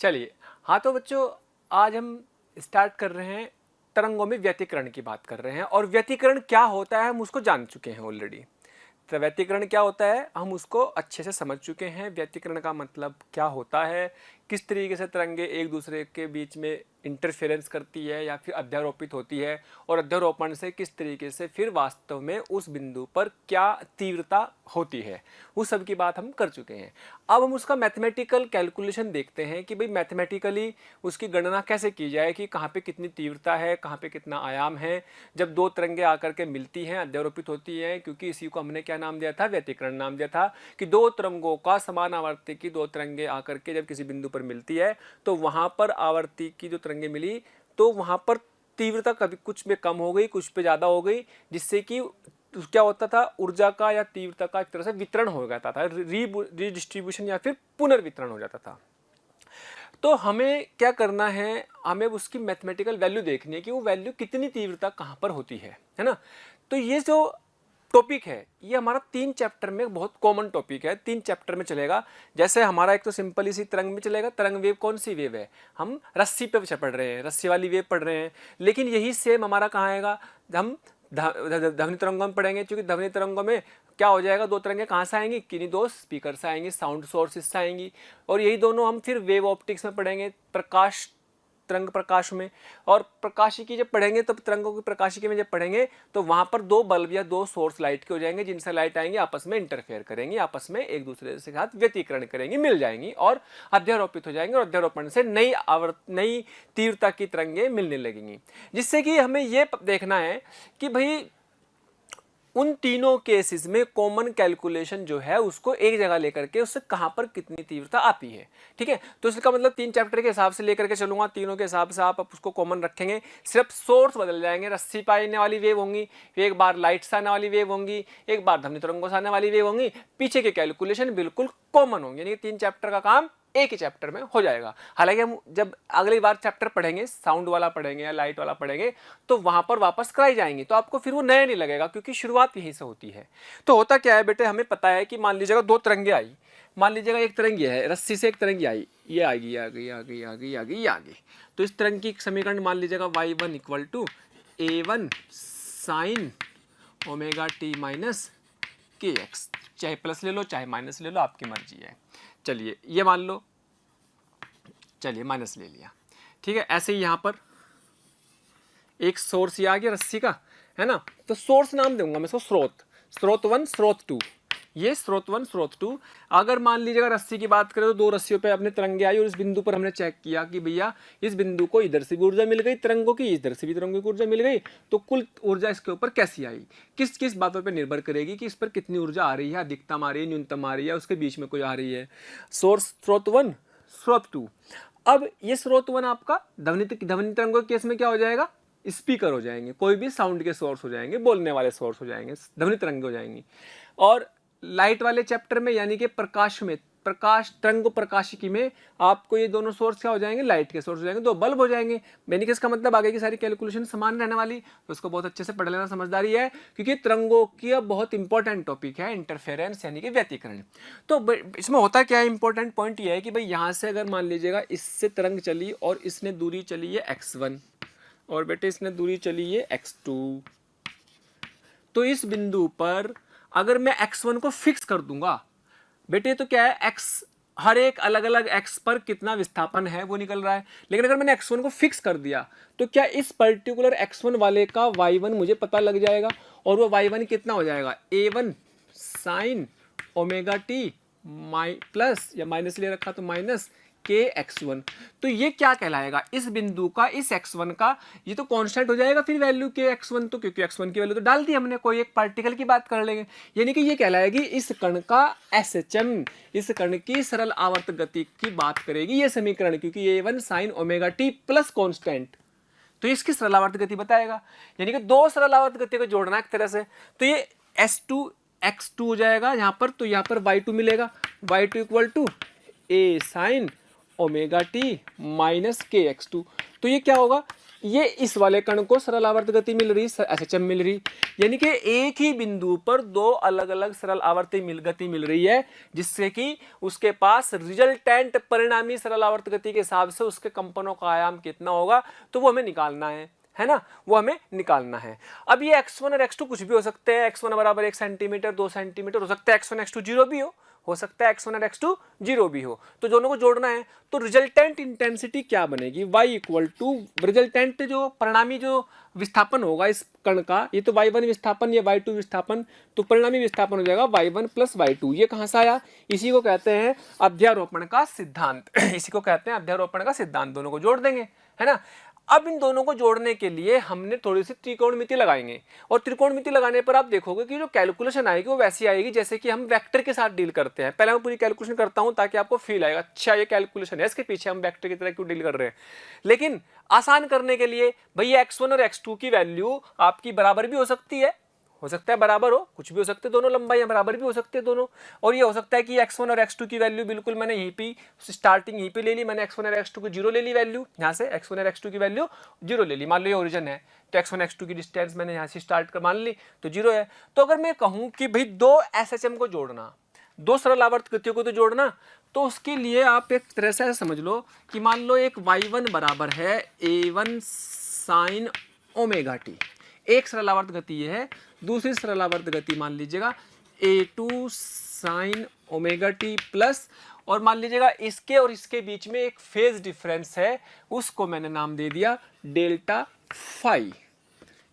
चलिए, हाँ तो बच्चों, आज हम स्टार्ट कर रहे हैं तरंगों में व्यतिकरण की बात कर रहे हैं। और व्यतिकरण क्या होता है हम उसको जान चुके हैं ऑलरेडी। तो व्यतिकरण क्या होता है हम उसको अच्छे से समझ चुके हैं। व्यतिकरण का मतलब क्या होता है, किस तरीके से तरंगे एक दूसरे के बीच में इंटरफेरेंस करती है या फिर अध्यारोपित होती है, और अध्यारोपण से किस तरीके से फिर वास्तव में उस बिंदु पर क्या तीव्रता होती है, उस सब की बात हम कर चुके हैं। अब हम उसका मैथमेटिकल कैलकुलेशन देखते हैं कि भाई मैथमेटिकली उसकी गणना कैसे की जाए कि कहाँ पे कितनी तीव्रता है, कहाँ पे कितना आयाम है जब दो तरंगे आकर के मिलती हैं, अध्यारोपित होती हैं। क्योंकि इसी को हमने क्या नाम दिया था, व्यतिकरण नाम दिया था। कि दो तरंगों का समान आवर्ती की दो तरंगे आकर के जब किसी बिंदु पर मिलती है तो वहां पर आवर्ती की जो तरंगे मिली तो वहां पर तीव्रता कभी कुछ में कम हो गई, कुछ पे ज्यादा हो गई, जिससे कि क्या होता था, ऊर्जा का या तीव्रता का एक तरह से वितरण हो जाता था, रीडिस्ट्रीब्यूशन या फिर पुनर्वितरण हो जाता था। तो हमें क्या करना है, हमें उसकी मैथमेटिकल वैल्यू देखनी है कि वो वैल्यू कितनी तीव्रता कहाँ पर होती है ना। तो ये जो टॉपिक है ये हमारा 3 चैप्टर में बहुत कॉमन टॉपिक है, 3 चैप्टर में चलेगा। जैसे हमारा एक तो सिंपल इसी तरंग में चलेगा, तरंग वेव कौन सी वेव है, हम रस्सी पे पढ़ रहे हैं, रस्सी वाली वेव पढ़ रहे हैं। लेकिन यही सेम हमारा कहाँ आएगा, हम ध्वनि तरंगों में पढ़ेंगे। क्योंकि ध्वनि तरंगों में क्या हो जाएगा, दो तरंगे कहाँ से आएंगी, किन्हीं दो स्पीकर से आएंगी, साउंड सोर्सेस से आएंगी। और यही दोनों हम फिर वेव ऑप्टिक्स में पढ़ेंगे, प्रकाश तरंग प्रकाश में। और प्रकाशिकी जब पढ़ेंगे तब तरंगों की प्रकाशिकी में जब पढ़ेंगे तो वहां पर दो बल्ब या दो सोर्स लाइट के हो जाएंगे, जिनसे लाइट आएंगे आपस में इंटरफेयर करेंगी, आपस में एक दूसरे के साथ व्यतिकरण करेंगी, मिल जाएंगी और अध्यारोपित हो जाएंगे। और अध्यारोपण से नई तीव्रता की तरंगे मिलने लगेंगी। जिससे कि हमें यह देखना है कि भाई उन तीनों केसेस में कॉमन कैलकुलेशन जो है उसको एक जगह लेकर के उससे कहां पर कितनी तीव्रता आती है। ठीक है, तो इसका मतलब 3 चैप्टर के हिसाब से लेकर के चलूंगा, तीनों के हिसाब से आप उसको कॉमन रखेंगे। सिर्फ सोर्स बदल जाएंगे, रस्सी पे आने वाली वेव होंगी, एक बार लाइट से आने वाली वेव होंगी, एक बार ध्वनि तरंगों से आने वाली वेव होंगी, पीछे के कैलकुलेशन बिल्कुल कॉमन होंगे। यानी 3 चैप्टर का काम एक ही चैप्टर में हो जाएगा। हालांकि हम जब अगली बार चैप्टर पढ़ेंगे, साउंड वाला पढ़ेंगे या लाइट वाला पढ़ेंगे, तो वहां पर वापस कराई जाएंगी, तो आपको फिर वो नया नहीं लगेगा, क्योंकि शुरुआत यहीं से होती है। तो होता क्या है बेटे, हमें पता है कि मान लीजिएगा दो तरंगे आई, मान लीजिएगा एक तरंगी है, रस्सी से एक तरंगी आई, ये आ गई आ गई आ गई आ गई आ गई आ गई। तो इस तरंग की समीकरण मान लीजिएगा y1 equal to a1 sine omega T minus K X, चाहे प्लस ले लो चाहे माइनस ले लो, आपकी मर्जी है। चलिए ये मान लो, चलिए माइनस ले लिया, ठीक है। ऐसे ही यहां पर एक सोर्स ये आ गया रस्सी का, है ना। तो सोर्स नाम दूंगा मैं इसको स्रोत, स्रोत 1 स्रोत 2, ये स्रोत 1 स्रोत 2। अगर मान लीजिएगा रस्सी की बात करें तो दो रस्सियों पे अपने तरंगे आई और इस बिंदु पर हमने चेक किया कि भैया इस बिंदु को इधर से भी ऊर्जा मिल गई तरंगों की, इधर से भी तरंगों की ऊर्जा मिल गई, तो कुल ऊर्जा इसके ऊपर कैसी आई, किस किस बातों पर निर्भर करेगी कि इस पर कितनी ऊर्जा आ रही है, अधिकतम आ रही है, न्यूनतम आ रही है, उसके बीच में कोई आ रही है। सोर्स स्रोत 1 स्रोत 2। अब ये स्रोत 1 आपका ध्वनि तरंगों के केस में क्या हो जाएगा, स्पीकर हो जाएंगे, कोई भी साउंड के सोर्स हो जाएंगे, बोलने वाले सोर्स हो जाएंगे, ध्वनि तरंगे हो जाएंगी। और लाइट वाले चैप्टर में यानी कि प्रकाश में, प्रकाश तरंग प्रकाशिकी में आपको ये दोनों सोर्स क्या हो जाएंगे, लाइट के सोर्स हो जाएंगे, दो बल्ब हो जाएंगे। यानी कि इसका मतलब आगे की सारी कैलकुलेशन समान रहने वाली, तो उसको बहुत अच्छे से पढ़ लेना, समझदारी है। क्योंकि तरंगों की बहुत इंपॉर्टेंट टॉपिक है इंटरफेरेंस यानी कि व्यतिकरण। तो इसमें होता क्या है, इंपॉर्टेंट पॉइंट ये है कि भाई यहाँ से अगर मान लीजिएगा इससे तरंग चली और इसने दूरी चली है x1 और बेटे इसने दूरी चली है x2, तो इस बिंदु पर अगर मैं x1 को फिक्स कर दूंगा बेटे, तो क्या है x हर एक अलग अलग x पर कितना विस्थापन है वो निकल रहा है। लेकिन अगर मैंने x1 को फिक्स कर दिया तो क्या इस पर्टिकुलर x1 वाले का y1 मुझे पता लग जाएगा, और वो y1 कितना हो जाएगा, a1 sine omega T plus या माइनस ले रखा तो माइनस के x1। तो ये क्या कहलाएगा, इस बिंदु का इस x1 का ये तो कांस्टेंट हो जाएगा फिर वैल्यू के x1, तो क्योंकि x1 की वैल्यू तो डाल दी हमने, कोई एक पार्टिकल की बात कर लेंगे। यानी कि ये कहलाएगी इस कण का SHM, इस कण की सरल आवर्त गति की बात करेगी ये समीकरण, क्योंकि a1 sine omega T plus constant, तो इसकी सरल आवर्त गति बताएगा। यानी कि दो सरल आवर्त गति को जोड़ना एक तरह से, तो ये S2 x2 हो जाएगा यहाँ पर, तो यहाँ पर y2 मिलेगा, y2 equal to a sine omega T minus K x2। तो ये क्या होगा, ये इस वाले कण को सरल आवर्त गति मिल रही, एसएचएम मिल रही, यानी कि एक ही बिंदु पर दो अलग अलग सरल आवर्त गति मिल रही है, जिससे कि उसके पास रिजल्टेंट परिणामी सरल आवर्त गति के हिसाब से उसके कंपनों का आयाम कितना होगा, तो वो हमें निकालना है ना, वो हमें निकालना है। अब ये x1 और x2 कुछ भी हो सकते हैं, x1 बराबर 1 सेंटीमीटर 2 सेंटीमीटर हो सकता है, x1 x2 जीरो भी हो सकता है x1 और x2 जीरो भी हो, तो दोनों को जोड़ना है। तो रिजल्टेंट इंटेंसिटी क्या बनेगी, y इक्वल टू रिजल्टेंट जो परिणामी जो विस्थापन होगा इस कण का, ये तो y1 विस्थापन, ये y2 विस्थापन, तो परिणामी विस्थापन हो जाएगा y1 प्लस y2। ये कहां से आया, इसी को कहते हैं अध्यारोपण का सिद्धांत इसी को कहते हैं अध्यारोपण का सिद्धांत। दोनों को जोड़ देंगे, है ना। अब इन दोनों को जोड़ने के लिए हमने थोड़ी सी त्रिकोणमिति लगाएंगे, और त्रिकोणमिति लगाने पर आप देखोगे कि जो कैलकुलेशन आएगी वो वैसी आएगी जैसे कि हम वेक्टर के साथ डील करते हैं। पहले मैं पूरी कैलकुलेशन करता हूं ताकि आपको फील आएगा, अच्छा ये कैलकुलेशन है, इसके पीछे हम वेक्टर की तरह क्यों डील कर रहे हैं। लेकिन आसान करने के लिए भैया x1 और x2 की वैल्यू आपकी बराबर भी हो सकती है, हो सकता है बराबर हो, कुछ भी हो सकते हैं, दोनों लंबाइयां बराबर भी हो सकते हैं दोनों। और ये हो सकता है कि x1 और x2 की वैल्यू बिल्कुल मैंने यहीं पे स्टार्टिंग यहीं पे ले ली, मैंने x1 और x2 को जीरो ले ली वैल्यू, यहाँ से x1 और x2 की वैल्यू जीरो ले ली। मान लो ये ओरिजिन है, तो x1 x2 की डिस्टेंस मैंने यहाँ से स्टार्ट कर मान ली, तो जीरो है। तो अगर मैं कहूँ कि भाई दो एसएचएम को जोड़ना, दो सरल आवर्त गतियों को तो जोड़ना, तो उसके लिए आप एक तरह से समझ लो कि मान लो एक y1 बराबर है a1 साइन ओमेगा टी, एक सरल आवर्त गति ये है, दूसरी सरल आवर्त गति मान लीजिएगा a2 sine omega T plus, और मान लीजिएगा इसके और इसके बीच में एक फेज डिफरेंस है, उसको मैंने नाम दे दिया डेल्टा फाई।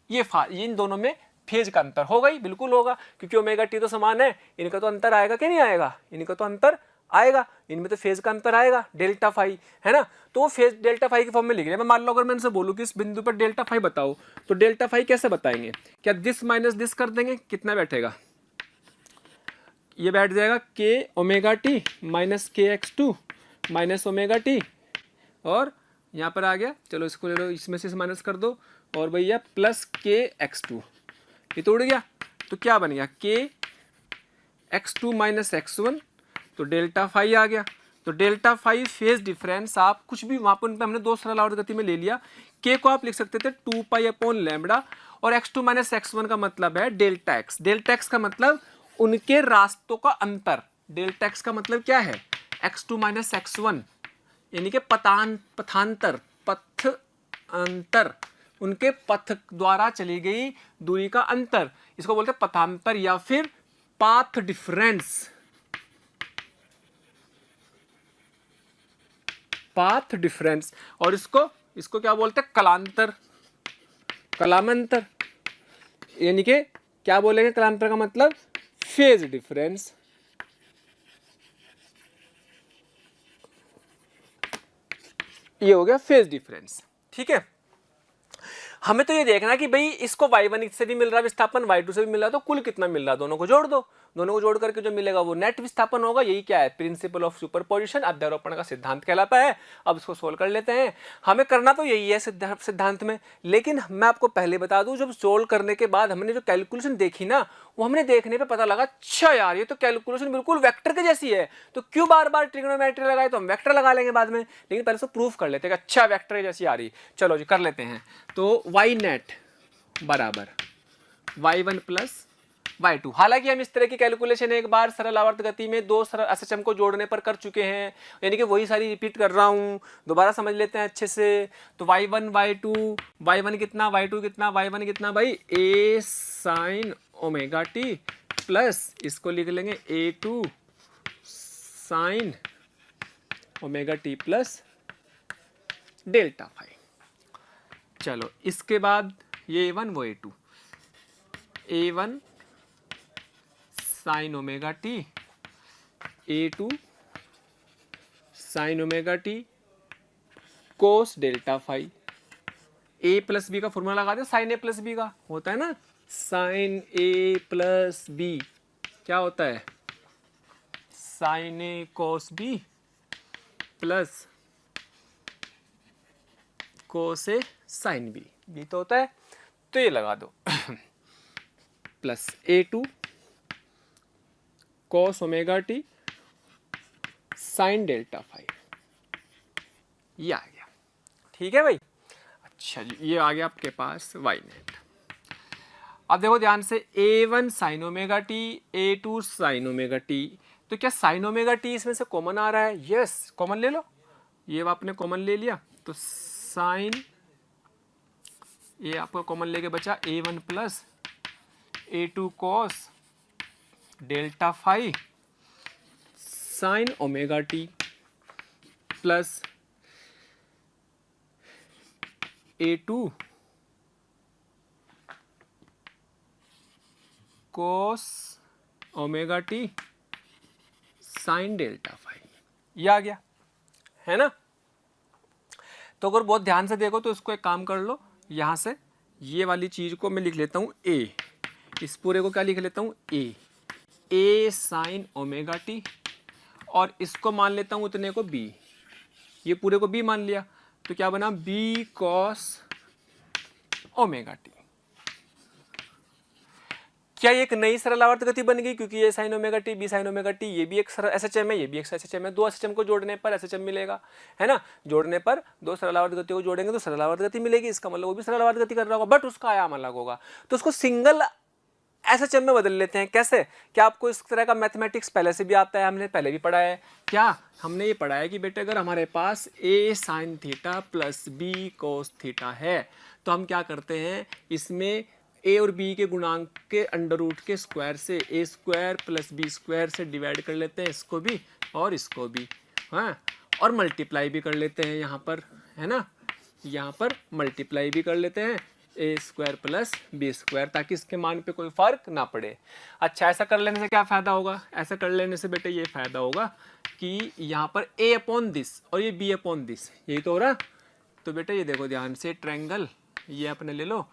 ये इन दोनों में फेज का अंतर होगा ही, बिल्कुल होगा, क्योंकि ओमेगा टी तो समान है, इनका तो अंतर आएगा कि नहीं आएगा, इनका तो अंतर आएगा, इनमें तो फेज का अंतर आएगा डेल्टा फाई, है ना। तो वो फेज डेल्टा फाई के फॉर्म में लिख लिया। मैं मान लो अगर मैं इनसे बोलूँ कि इस बिंदु पर डेल्टा फाई बताओ, तो डेल्टा फाई कैसे बताएंगे, क्या दिस माइनस दिस कर देंगे, कितना बैठेगा, ये बैठ जाएगा के omega T minus K x2 minus omega T, और यहाँ पर आ गया, चलो इसको ले लो, इसमें से माइनस कर दो, और भैया प्लस के x2, ये तो उड़ गया, तो क्या बन गया के x2 माइनस x1, तो डेल्टा फाई आ गया। तो डेल्टा फाई फेज डिफरेंस आप कुछ भी वहाँ पर हमने दो सरल आवर्त गति में ले लिया, के को आप लिख सकते थे 2 पाई अपॉन लैम्बडा, और x2 माइनस x1 का मतलब है डेल्टा एक्स। डेल्टा एक्स का मतलब उनके रास्तों का अंतर, डेल्टा एक्स का मतलब क्या है x2 माइनस x1, यानी कि पथांतर, पथ अंतर, उनके पथ द्वारा चली गई दूरी का अंतर, इसको बोलते हैं पथांतर या फिर पाथ डिफरेंस, पाथ डिफरेंस। और इसको क्या बोलते हैं, कलांतर, कलामंतर, यानी कि क्या बोलेंगे कलांतर का मतलब फेज डिफरेंस। ये हो गया फेज डिफरेंस, ठीक है। हमें तो ये देखना कि भाई इसको y1 से भी मिल रहा है विस्थापन, y2 से भी मिल रहा है, तो कुल कितना मिल रहा है, दोनों को जोड़ दो, दोनों को जोड़ करके जो मिलेगा वो नेट विस्थापन होगा। यही क्या है, प्रिंसिपल ऑफ सुपरपोजिशन, अध्यारोपण का सिद्धांत कहलाता है। अब इसको सोल्व कर लेते हैं। हमें करना तो यही है सिद्धांत में, लेकिन मैं आपको पहले बता दूं, जब सोल्व करने के बाद हमने जो कैलकुलेशन देखी ना, वो हमने देखने पे पता लगा, अच्छा यार ये तो कैलकुलेशन बिल्कुल वेक्टर के जैसी है, तो क्यों बार बार ट्रिग्नोमेट्री लगाए, तो हम वेक्टर लगा लेंगे बाद में, लेकिन पहले से प्रूफ कर लेते हैं कि अच्छा वेक्टर के जैसी आ रही। चलो जी कर लेते हैं। तो वाई नेट बराबर y1 प्लस y2। हालांकि हम इस तरह की कैलकुलेशन एक बार सरल आवर्त गति में दो सरल एसएचएम को जोड़ने पर कर चुके हैं, यानी कि वही सारी रिपीट कर रहा हूं, दोबारा समझ लेते हैं अच्छे से। तो y1 y2, y1 कितना y2 कितना, y1 कितना भाई a sine omega T plus इसको लिख लेंगे a2 sine omega T plus delta phi. चलो इसके बाद ये a1 वो a2, a1 sine omega T, a2 sine omega T cos delta phi. a plus B का फॉर्मूला लगा दो, साइन a प्लस बी का होता है ना, साइन a प्लस बी क्या होता है, sine a cos B plus cos A sine B, ये तो होता है, तो ये लगा दो plus a2 cos omega T sine delta phi, ये आ गया। ठीक है भाई, अच्छा जी, ये आ गया आपके पास वाई नेट। अब देखो ध्यान से, A1 sine omega T, A2 sine omega T, तो क्या साइन ओमेगा टी इसमें से कॉमन आ रहा है? यस, कॉमन ले लो, ये आपने कॉमन ले लिया, तो साइन, ये आपका कॉमन लेके बचा A1 plus A2 cos delta phi sine omega T plus A2 cos omega T sine delta phi, ये आ गया है ना। तो अगर बहुत ध्यान से देखो तो इसको एक काम कर लो, यहाँ से ये वाली चीज को मैं लिख लेता हूँ ए, इस पूरे को क्या लिख लेता हूँ ए साइन ओमेगा टी, और इसको मान लेता हूँ उतने को बी, ये पूरे को बी मान लिया, तो क्या बना बी कॉस ओमेगा टी। क्या ये एक नई सरल आवर्त गति बन गई? क्योंकि ये sine omega T, B sine omega T, ये भी एक एसएचएम है, ये भी एक एसएचएम है, दो एसएचएम को जोड़ने पर एसएचएम मिलेगा, है ना। जोड़ने पर दो सरल आवर्त गतियों को जोड़ेंगे तो सरल आवर्त गति मिलेगी, इसका मतलब वो भी सरल आवर्त गति कर रहा होगा, बट उसका आयाम अलग होगा, तो उसको सिंगल एसएचएम में बदल लेते हैं। कैसे? क्या आपको इस तरह का मैथमेटिक्स पहले से भी आता है? हमने पहले भी पढ़ा है। क्या हमने ये पढ़ा है कि बेटे अगर हमारे पास A sine theta plus B cos theta है, तो हम क्या करते हैं, इसमें ए और बी के गुणांक के अंडर रूट के स्क्वायर से ए स्क्वायर प्लस बी स्क्वायर से डिवाइड कर लेते हैं, इसको भी और इसको भी, हाँ, और मल्टीप्लाई भी कर लेते हैं यहाँ पर, है ना, यहाँ पर मल्टीप्लाई भी कर लेते हैं ए स्क्वायर प्लस बी स्क्वायर, ताकि इसके मान पे कोई फर्क ना पड़े। अच्छा, ऐसा कर लेने से क्या फ़ायदा होगा? ऐसा कर लेने से बेटे ये फ़ायदा होगा कि यहाँ पर ए अपॉन दिस और ये बी अपॉन दिस, यही तो हो रहा। तो बेटे ये देखो ध्यान से, ट्रायंगल ये अपने ले लो।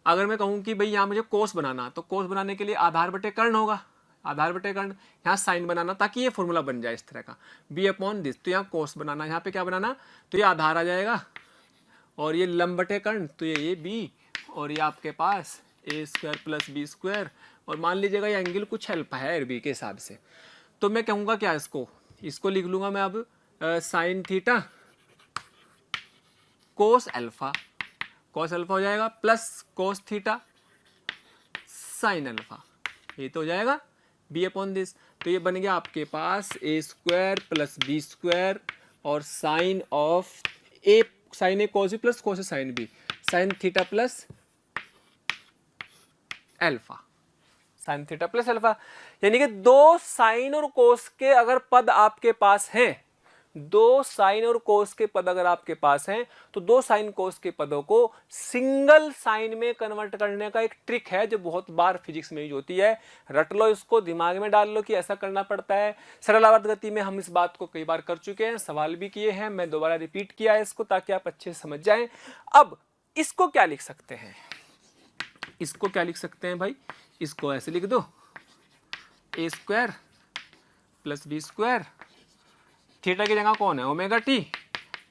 अगर मैं कहूँ कि भाई यहाँ मुझे कोस बनाना, तो कोस बनाने के लिए आधार बटे कर्ण होगा, आधार बटे कर्ण, यहाँ साइन बनाना ताकि ये फॉर्मूला बन जाए इस तरह का, बी अपॉन दिस, तो यहाँ कोस बनाना, यहाँ पे क्या बनाना, तो ये आधार आ जाएगा, और ये लंब बटे कर्ण, तो ये बी, और ये आपके पास A square plus B square, और मान लीजिएगा ये एंगल कुछ अल्फा है बी के हिसाब से, तो मैं कहूँगा क्या, इसको लिख लूँगा मैं अब sine theta cos alpha, cos alpha हो जाएगा plus cos theta sine alpha, ये तो हो जाएगा बी अपॉन दिस, तो ये बन गया आपके पास A square plus B square और sine of A, sine A cos B plus cos A sine B, sine theta plus alpha, sine theta plus alpha. यानी कि दो साइन और कोस के अगर पद आपके पास हैं, दो साइन और कोस के पद अगर आपके पास हैं, तो दो साइन कोस के पदों को सिंगल साइन में कन्वर्ट करने का एक ट्रिक है जो बहुत बार फिजिक्स में यूज होती है। रट लो इसको, दिमाग में डाल लो कि ऐसा करना पड़ता है। सरल आवर्त गति में हम इस बात को कई बार कर चुके हैं, सवाल भी किए हैं, मैं दोबारा रिपीट किया है इसको ताकि आप अच्छे से समझ जाएं। अब इसको क्या लिख सकते हैं, इसको क्या लिख सकते हैं भाई, इसको ऐसे लिख दो, A square plus B square, theta की जगह कौन है, ओमेगा टी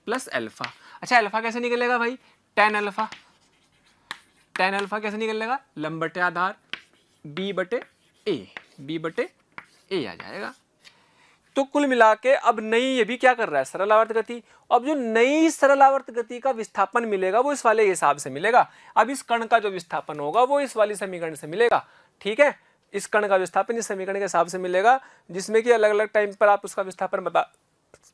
प्लस अल्फा। अच्छा, अल्फा कैसे निकलेगा भाई, टेन अल्फा, टेन अल्फा कैसे निकलेगा, लंब बटे आधार, बी बटे ए, बी बटे ए आ जाएगा। तो कुल मिला के अब नई ये भी क्या कर रहा है, सरल आवर्त गति। अब जो नई सरल आवर्त गति का विस्थापन मिलेगा वो इस वाले हिसाब से मिलेगा। अब इस कण का जो विस्थापन होगा वो इस वाली समीकरण से मिलेगा, ठीक है। इस कण का विस्थापन इस समीकरण के हिसाब से मिलेगा, जिसमें कि अलग अलग टाइम पर आप उसका विस्थापन बता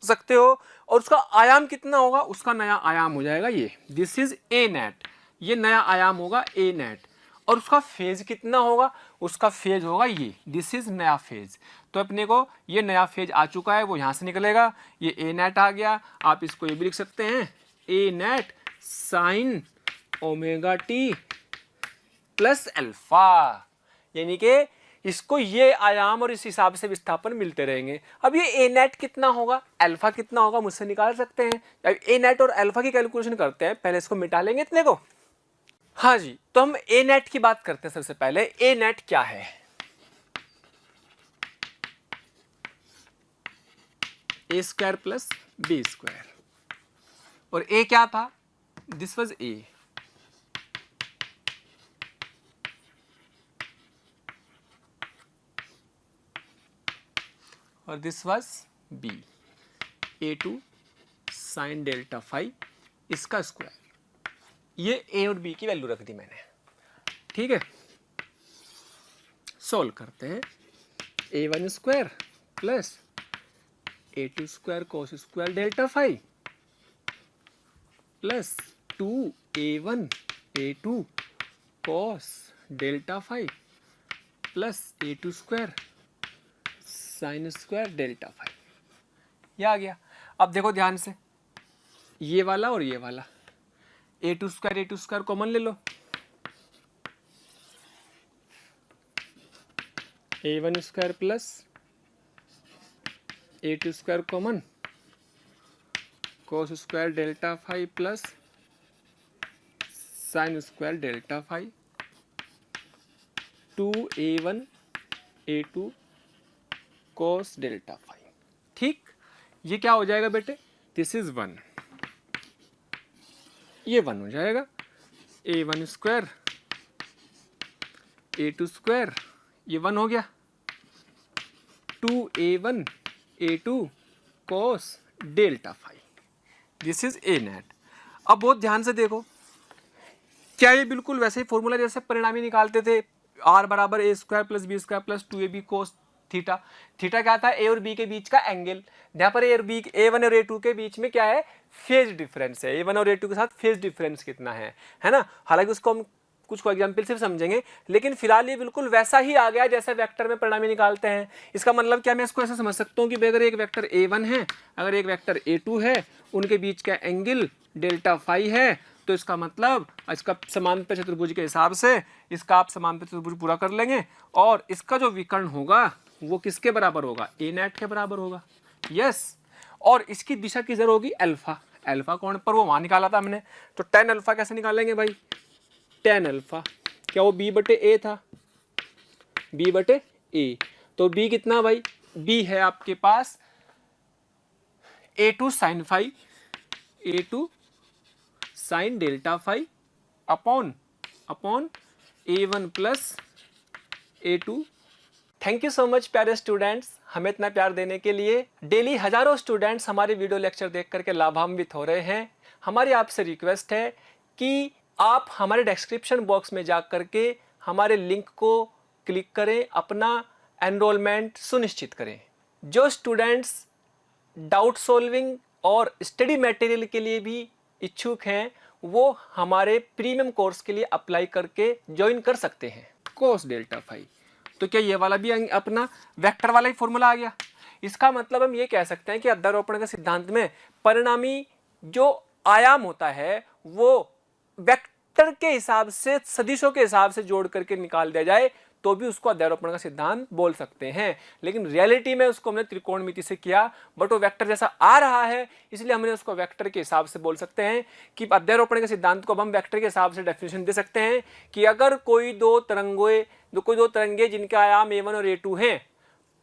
सकते हो, और उसका आयाम कितना होगा, उसका नया आयाम हो जाएगा ये, दिस इज ए नेट, ये नया आयाम होगा ए नेट। और उसका फेज कितना होगा, उसका फेज होगा ये, दिस इज नया फेज। तो अपने को ये नया फेज आ चुका है, वो यहां से निकलेगा, ये ए नेट आ गया। आप इसको ये भी लिख सकते हैं, A net sine omega T plus alpha, यानी कि इसको ये आयाम और इस हिसाब से विस्थापन मिलते रहेंगे। अब ये ए नेट कितना होगा, अल्फा कितना होगा, मुझसे निकाल सकते हैं। अब ए नेट और अल्फा की कैलकुलेशन करते हैं, पहले इसको मिटा लेंगे इतने को। हाँ जी, तो हम ए नेट की बात करते हैं। सबसे पहले ए नेट क्या है, A square plus B square, और ए क्या था, दिस वाज ए, और this was B, A two sine delta phi इसका स्क्वायर, ये ए और बी की वैल्यू रख दी मैंने, ठीक है। सोल्व करते हैं, a1 square plus a2 square cos square delta phi plus 2a1 a2 cos delta phi plus a2 square sine square delta phi. ये आ गया। अब देखो ध्यान से, ये वाला और ये वाला, a2 स्क्वायर कॉमन ले लो, a1 square plus a2 square common cos square delta phi plus sine square delta phi 2a1 a2 cos delta phi. ठीक, ये क्या हो जाएगा बेटे, दिस इज 1, ये 1 हो जाएगा, a1 स्क्वायर a2 स्क्वायर, ये 1 हो गया, 2a1 a2 cos delta phi, this is A net. अब बहुत ध्यान से देखो, क्या ये बिल्कुल वैसे ही फॉर्मूला जैसे परिणामी निकालते थे, r बराबर a square plus B square plus 2ab cos theta. Theta क्या था, ए और बी के बीच का एंगल। यहाँ पर ए और बी, a1 और a2 के बीच में क्या है, फेज डिफरेंस है। a1 और a2 के साथ फेज डिफरेंस कितना है ना। हालांकि उसको हम कुछ को एग्जाम्पल सिर्फ समझेंगे, लेकिन फिलहाल ये बिल्कुल वैसा ही आ गया जैसे वेक्टर में परिणामी निकालते हैं। इसका मतलब क्या, मैं इसको ऐसा समझ सकता हूँ कि अगर एक वेक्टर a1 है, अगर एक वेक्टर a2 है, उनके बीच का एंगल डेल्टा फाई है, तो इसका मतलब इसका समांतर चतुर्भुज के हिसाब से इसका आप समांतर चतुर्भुज पूरा कर लेंगे, और इसका जो विकर्ण होगा वो किसके बराबर होगा, ए नेट के बराबर होगा। यस, और इसकी दिशा किधर होगी, अल्फा। अल्फा कौन पर, वो वहां निकाला था हमने, तो tan अल्फा कैसे निकालेंगे भाई, tan अल्फा क्या वो b बटे a था, b बटे a, तो b कितना भाई, b है आपके पास a2 sine phi, a2 sine delta phi upon a1 plus a2। Thank you so much प्यारे स्टूडेंट्स, हमें इतना प्यार देने के लिए। डेली हजारों स्टूडेंट्स हमारे वीडियो लेक्चर देख करके लाभान्वित हो रहे हैं। हमारी आपसे रिक्वेस्ट है कि आप हमारे डिस्क्रिप्शन बॉक्स में जा करके हमारे लिंक को क्लिक करें, अपना एनरोलमेंट सुनिश्चित करें। जो स्टूडेंट्स डाउट सॉल्विंग और स्टडी मटेरियल के लिए भी इच्छुक हैं, वो हमारे प्रीमियम कोर्स के लिए अप्लाई करके ज्वाइन कर सकते हैं। कोस डेल्टा फाई, तो क्या ये वाला भी अपना वेक्टर वाला ही फॉर्मूला आ गया। इसका मतलब हम ये कह सकते हैं कि अध्यारोपण के सिद्धांत में परिणामी जो आयाम होता है वो वेक्टर के हिसाब से, सदिशों के हिसाब से जोड़ करके निकाल दिया जाए तो भी उसको अध्यारोपण का सिद्धांत बोल सकते हैं। लेकिन रियलिटी में उसको हमने त्रिकोणमिति से किया, बट वो वेक्टर जैसा आ रहा है, इसलिए हमने उसको वेक्टर के हिसाब से बोल सकते हैं कि अध्यारोपण के सिद्धांत को अब हम वेक्टर के हिसाब से डेफिनेशन दे सकते हैं कि अगर कोई दो तरंगे जिनके आयाम a1 और a2 हैं,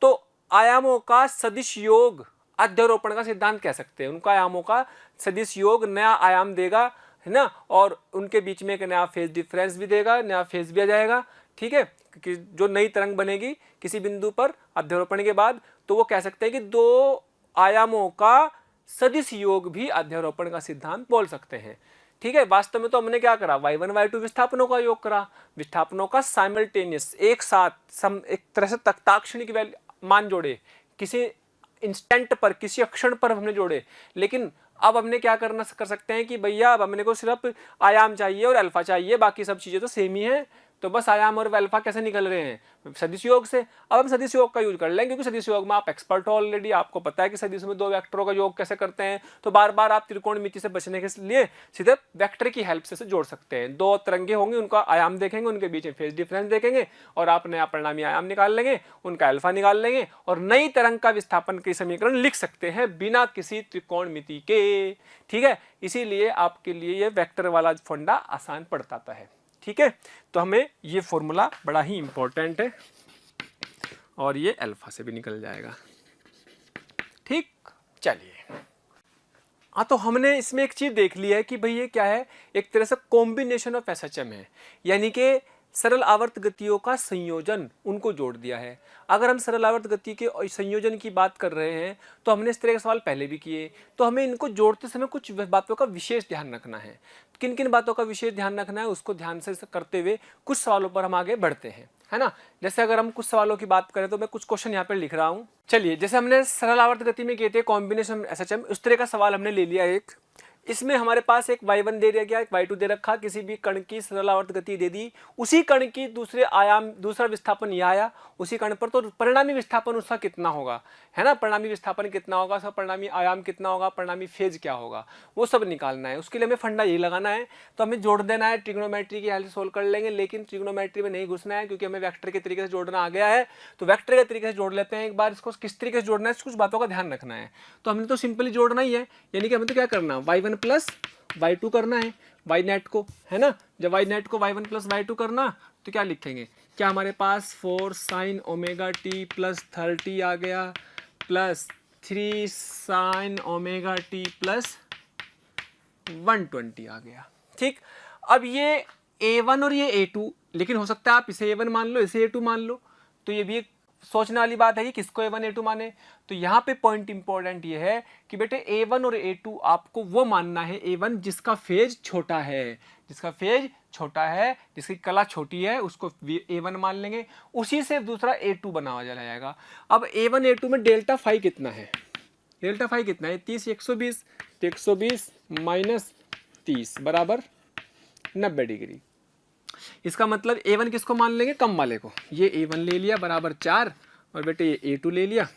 तो आयामों का सदिश योग अध्यारोपण का सिद्धांत कह सकते हैं। उनका आयामों का सदिश योग नया आयाम देगा, है ना, और उनके बीच में एक नया फेज डिफरेंस भी देगा, नया फेज भी आ जाएगा। ठीक है, कि जो नई तरंग बनेगी किसी बिंदु पर अध्यारोपण के बाद, तो वो कह सकते हैं कि दो आयामों का सदिश योग भी अध्यारोपण का सिद्धांत बोल सकते हैं। ठीक है, वास्तव में तो हमने क्या करा, y1 y2 विस्थापनों का योग करा, विस्थापनों का साइमल्टेनियस एक साथ एक तरह से ताक्षणिक मान जोड़े, किसी इंस्टेंट पर, किसी क्षण पर हमने जोड़े। लेकिन अब हमने क्या कर सकते हैं कि भैया अब हमने को सिर्फ आयाम चाहिए और अल्फा चाहिए, बाकी सब चीजें तो सेम ही है, तो बस आयाम और अल्फा कैसे निकल रहे हैं, सदिश योग से। अब हम सदिश योग का यूज कर लेंगे, क्योंकि सदिश योग में आप एक्सपर्ट हो ऑलरेडी, आपको पता है कि सदिश में दो वेक्टरों का योग कैसे करते हैं। तो बार बार आप त्रिकोणमिति से बचने के लिए सीधे वेक्टर की हेल्प से जोड़ सकते हैं। दो तरंगे होंगे, उनका आयाम देखेंगे, उनके बीच में फेज डिफरेंस देखेंगे, और आप नया परिणामी आयाम निकाल लेंगे, उनका अल्फा निकाल लेंगे, और नई तरंग का विस्थापन के समीकरण लिख सकते हैं बिना किसी त्रिकोणमिति के। ठीक है, इसीलिए आपके लिए ये वेक्टर वाला फंडा आसान पड़ता है। ठीक है, तो हमें ये फॉर्मूला बड़ा ही इंपॉर्टेंट है, और ये अल्फा से भी निकल जाएगा। ठीक, चलिए, हाँ, तो हमने इसमें एक चीज देख ली है कि भाई ये क्या है, एक तरह से कॉम्बिनेशन ऑफ एसएचएम है, यानी कि सरल आवर्त गतियों का संयोजन, उनको जोड़ दिया है। अगर हम सरल आवर्त गति के संयोजन की बात कर रहे हैं तो हमने इस तरह के सवाल पहले भी किए, तो हमें इनको जोड़ते समय कुछ बातों का विशेष ध्यान रखना है। किन किन बातों का विशेष ध्यान रखना है उसको ध्यान से करते हुए कुछ सवालों पर हम आगे बढ़ते हैं, है ना। जैसे अगर हम कुछ सवालों की बात करें तो मैं कुछ क्वेश्चन यहाँ पर लिख रहा हूँ। चलिए, जैसे हमने सरल आवर्त गति में किए थे कॉम्बिनेशन SHM, उस तरह का सवाल हमने ले लिया एक। इसमें हमारे पास एक y1 दे दिया गया, एक y2 दे रखा, किसी भी कण की सरल आवर्त गति दे दी, उसी कण की दूसरा विस्थापन यह आया उसी कण पर, तो परिणामी विस्थापन उसका कितना होगा, है ना। परिणामी विस्थापन कितना होगा, उसका परिणामी आयाम कितना होगा, परिणामी फेज क्या होगा, वो सब निकालना है। उसके लिए हमें फंडा यही लगाना है, तो हमें जोड़ देना है। ट्रिग्नोमेट्री की हेल्प से सोल्व कर लेंगे, लेकिन ट्रिग्नोमेट्री में नहीं घुसना है क्योंकि हमें वेक्टर के तरीके से जोड़ना आ गया है। तो वेक्टर के तरीके से जोड़ लेते हैं एक बार। इसको किस तरीके से जोड़ना है, कुछ बातों का ध्यान रखना है। तो हमने तो सिंपली जोड़ना ही है, यानी कि हमें तो क्या करना, y1 प्लस y2 करना है y नेट को, है ना। जब y नेट को y1 प्लस y2 करना तो क्या लिखेंगे, क्या हमारे पास 4 sin ओमेगा टी प्लस 30 आ गया, plus 3 sin omega T plus 120 आ गया। ठीक, अब ये a1 और ये a2, लेकिन हो सकता है आप इसे a1 मान लो, इसे a2 मान लो, तो ये भी एक सोचने वाली बात है कि किसको a1 a2 माने। तो यहाँ पे पॉइंट इंपॉर्टेंट ये है कि बेटे a1 और a2 आपको वो मानना है, a1 जिसका फेज छोटा है, जिसका फेज छोटा है, जिसकी कला छोटी है, उसको a1 मान लेंगे, उसी से दूसरा a2 बनाया जाएगा। अब a1 a2 में डेल्टा फाई कितना है, डेल्टा फाई कितना है, 30 120, तो 120 माइनस 30 बराबर 90 डिग्री। इसका मतलब a1 किसको मान लेंगे, कम वाले को। ये a1 ले लिया बराबर 4, और बेटे ये a2 ले लिया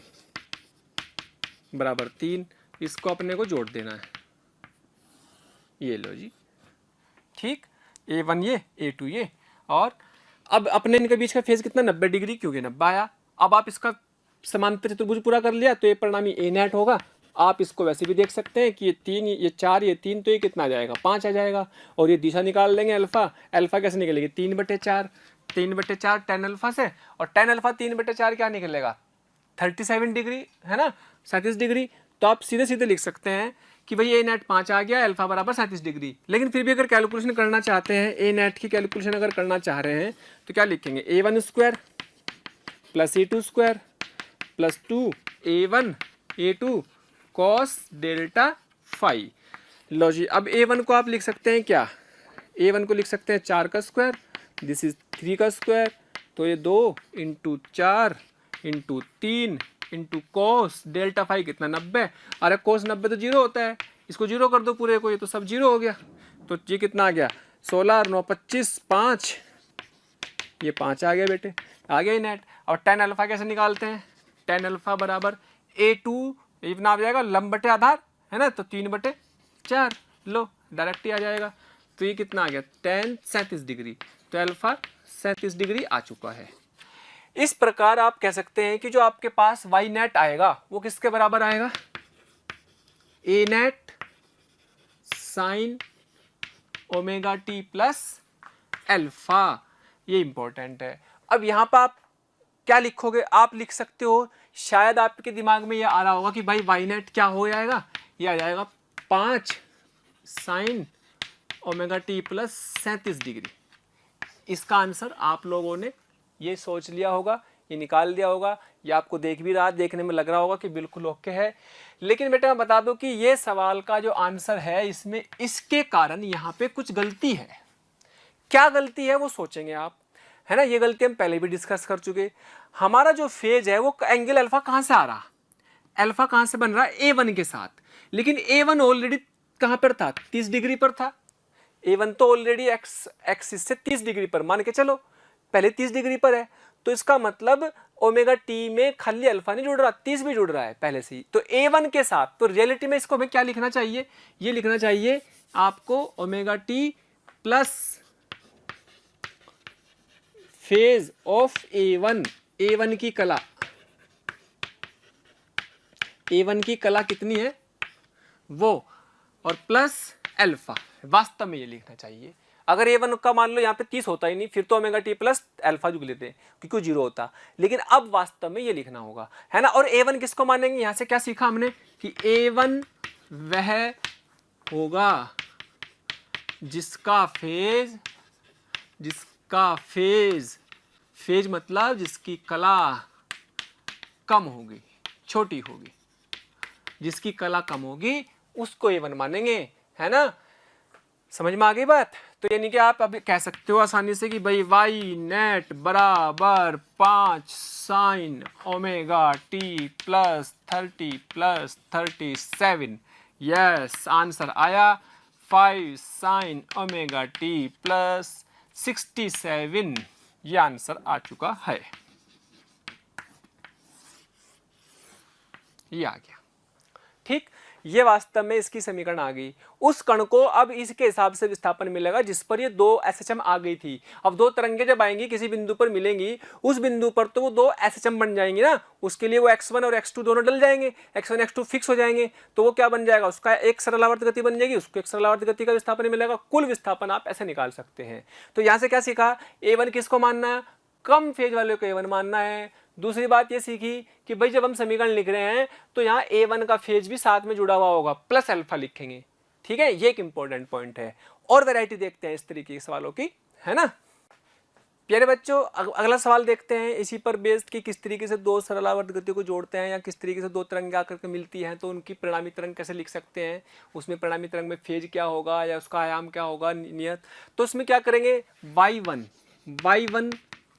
बराबर 3, इसको अपने को जोड़ देना है। ये लो जी, ठीक, a1 ये a2 ये, और अब अपने इनके बीच का फेज कितना, 90 डिग्री, क्योंकि 90 आया। अब आप इसका समांतर चतुर्भुज पूरा कर लिया तो ये परिणामी a नेट होगा। आप इसको वैसे भी देख सकते हैं कि ये 3 ये 4 ये 3, तो ये कितना आ जाएगा, 5 आ जाएगा। और ये दिशा निकाल लेंगे अल्फा, अल्फा कैसे निकलेगी, 3/4, 3/4 tan अल्फा से, और tan अल्फा 3/4 क्या निकलेगा, 37 डिग्री, है ना, 37 डिग्री। तो आप सीधे सीधे लिख सकते हैं कि भाई ए नेट 5 आ गया, अल्फा बराबर 37 डिग्री। लेकिन फिर भी अगर कैलकुलेशन करना चाहते हैं, ए नेट की कैलकुलेशन अगर करना चाह रहे हैं तो क्या लिखेंगे, a1 square plus a2 square plus 2a1 a2 cos delta phi. लो जी, अब a1 को आप लिख सकते हैं क्या, a1 को लिख सकते हैं 4 का स्क्वायर, दिस इज 3 का स्क्वायर, तो ये 2 into 4 into 3 into cos delta phi कितना, 90। अरे कोस 90 तो 0 होता है, इसको 0 कर दो पूरे को, ये तो सब 0 हो गया। तो ये कितना आ गया, 16 और 9 25, 5, ये 5 आ गया बेटे, आ गया नेट। और tan अल्फा कैसे निकालते हैं, tan अल्फा बराबर a2 इतना आ जाएगा लंब बटे आधार, है ना, तो 3/4, लो डायरेक्ट ही आ जाएगा। तो ये कितना आ गया, tan 37 डिग्री, तो अल्फा 37 डिग्री आ चुका है। इस प्रकार आप कह सकते हैं कि जो आपके पास y नेट आएगा वो किसके बराबर आएगा, a net sine omega T plus alpha. ये इंपॉर्टेंट है। अब यहाँ पर आप क्या लिखोगे, आप लिख सकते हो, शायद आपके दिमाग में ये आ रहा होगा कि भाई y नेट क्या हो जाएगा, ये आ जाएगा 5 sign omega T plus 37 degree. इसका आंसर आप लोगों ने ये सोच लिया होगा, ये निकाल दिया होगा, ये आपको देख भी रहा, देखने में लग रहा होगा कि बिल्कुल ओके है। लेकिन बेटा मैं बता दूं कि ये सवाल का जो आंसर है इसमें इसके कारण यहाँ पे कुछ गलती है। क्या गलती है वो सोचेंगे आप, है ना। ये गलती हम पहले भी डिस्कस कर चुके। हमारा जो फेज है वो एंगल अल्फा कहाँ से आ रहा, अल्फा कहाँ से बन रहा है, a1 के साथ। लेकिन a1 ऑलरेडी कहाँ पर था, 30 डिग्री पर था। a1 तो ऑलरेडी एक्सिस से 30 डिग्री पर, मान के चलो पहले 30 डिग्री पर है, तो इसका मतलब ओमेगा टी में खाली अल्फा नहीं जुड़ रहा, 30 भी जुड़ रहा है पहले से ही, तो a1 के साथ। तो रियलिटी में इसको हमें क्या लिखना चाहिए, ये लिखना चाहिए आपको omega T plus phase of a1, a1 की कला, a1 की कला कितनी है वो, और प्लस अल्फा। वास्तव में ये लिखना चाहिए। अगर a1 का मान लो यहाँ पे 30 होता ही नहीं, फिर तो ओमेगा टी प्लस अल्फा जुग लेते क्योंकि 0 होता। लेकिन अब वास्तव में ये लिखना होगा, है ना। और a1 किसको मानेंगे, यहाँ से क्या सीखा हमने कि a1 वह होगा जिसका फेज जिसका फेज मतलब जिसकी कला कम होगी, छोटी होगी, जिसकी कला कम होगी उसको A1 मानेंगे, है ना। समझ में आ गई बात। तो यानी कि आप अभी कह सकते हो आसानी से कि भाई y नेट बराबर 5 sign omega T plus 30 plus 37। Yes, answer आया 5 साइन ओमेगा टी प्लस 67। ये आंसर आ चुका है, ये आ गया। ठीक, ये वास्तव में इसकी समीकरण आ गई। उस कण को अब इसके हिसाब से विस्थापन मिलेगा जिस पर ये दो SHM आ गई थी। अब दो तरंगे जब आएंगी किसी बिंदु पर मिलेंगी, उस बिंदु पर तो वो दो SHM बन जाएंगी ना, उसके लिए वो x1 और x2 दोनों डल जाएंगे, x1 x2 फिक्स हो जाएंगे। तो वो क्या बन जाएगा, उसका एक सरलावर्त गति बन जाएगी, उसको एक सरलावर्त गति का विस्थापन मिलेगा। कुल विस्थापन आप ऐसे निकाल सकते हैं। तो यहाँ से क्या सीखा, A1 किसको मानना है, कम फेज वाले को A1 मानना है। दूसरी बात ये सीखी कि भाई जब हम समीकरण लिख रहे हैं तो यहाँ A1 का फेज भी साथ में जुड़ा हुआ होगा, प्लस अल्फा लिखेंगे। ठीक है, ये एक इंपॉर्टेंट पॉइंट है। और वैरायटी देखते हैं इस तरीके के सवालों की, है ना। प्यारे बच्चों, अगला सवाल देखते हैं इसी पर बेस्ड कि किस तरीके से दो सरलावर्त गतियों को जोड़ते हैं या किस तरीके से दो तरंगें आकर के मिलती हैं तो उनकी परिणामी तरंग कैसे लिख सकते हैं, उसमें परिणामी तरंग में फेज क्या होगा या उसका आयाम क्या होगा, नियत। तो उसमें क्या करेंगे, y1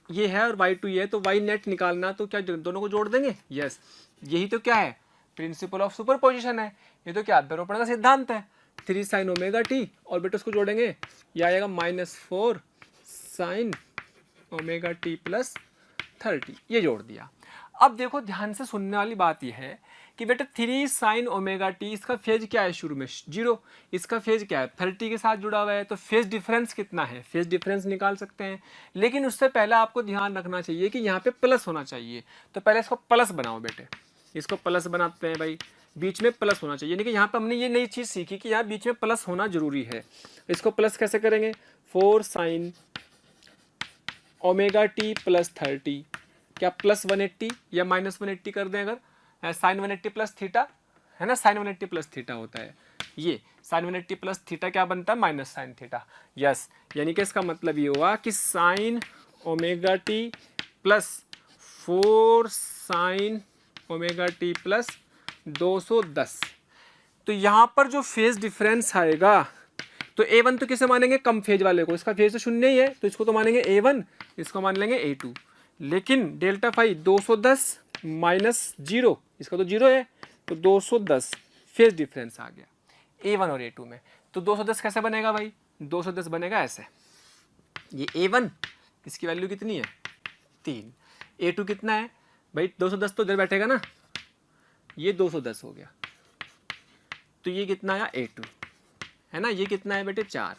ये है और y2 ये है, तो y नेट निकालना, तो क्या दोनों को जोड़ देंगे। यस, यही तो क्या है, प्रिंसिपल ऑफ सुपरपोजिशन है। ये तो क्या अध्यारोपण का सिद्धांत है। 3 साइन ओमेगा टी और बेटा उसको जोड़ेंगे, ये आएगा -4 साइन ओमेगा टी प्लस 30। ये जोड़ दिया। अब देखो ध्यान से सुनने वाली बात यह है कि बेटा 3 साइन ओमेगा टी, इसका फेज क्या है, शुरू में 0, इसका फेज क्या है 30 के साथ जुड़ा हुआ है, तो फेज डिफरेंस कितना है, फेज डिफरेंस निकाल सकते हैं। लेकिन उससे पहले आपको ध्यान रखना चाहिए कि यहाँ पे प्लस होना चाहिए। तो पहले इसको प्लस बनाओ बेटे, इसको प्लस बनाते हैं भाई, बीच में प्लस होना चाहिए। यानी कि यहाँ पे हमने ये नई चीज़ सीखी कि यहाँ बीच में प्लस होना जरूरी है। इसको प्लस कैसे करेंगे, 4 साइन ओमेगा टी प्लस 30, क्या प्लस 180 या -180 कर दें, अगर साइन 180 प्लस थीटा है ना, साइन 180 प्लस थीटा होता है। ये साइन 180 प्लस थीटा क्या बनता है, माइनस साइन थीटा। यस, यानी कि इसका मतलब ये हुआ कि sign omega T plus 4 sign omega T plus 210। तो यहाँ पर जो फेज डिफरेंस आएगा, तो A1 तो किसे मानेंगे, कम फेज वाले को, इसका फेज तो 0 ही है तो इसको तो मानेंगे A1, इसको मान लेंगे A2। लेकिन डेल्टा फाई 210 माइनस 0, इसका तो 0 है, तो 210 फेज डिफरेंस आ गया A1 और A2 में। तो 210 कैसे बनेगा भाई, 210 बनेगा ऐसे, ये A1 इसकी वैल्यू कितनी है 3, A2 कितना है भाई 210, तो इधर बैठेगा ना, ये 210 हो गया, तो ये कितना आया A2, है ना। ये कितना है बेटे 4।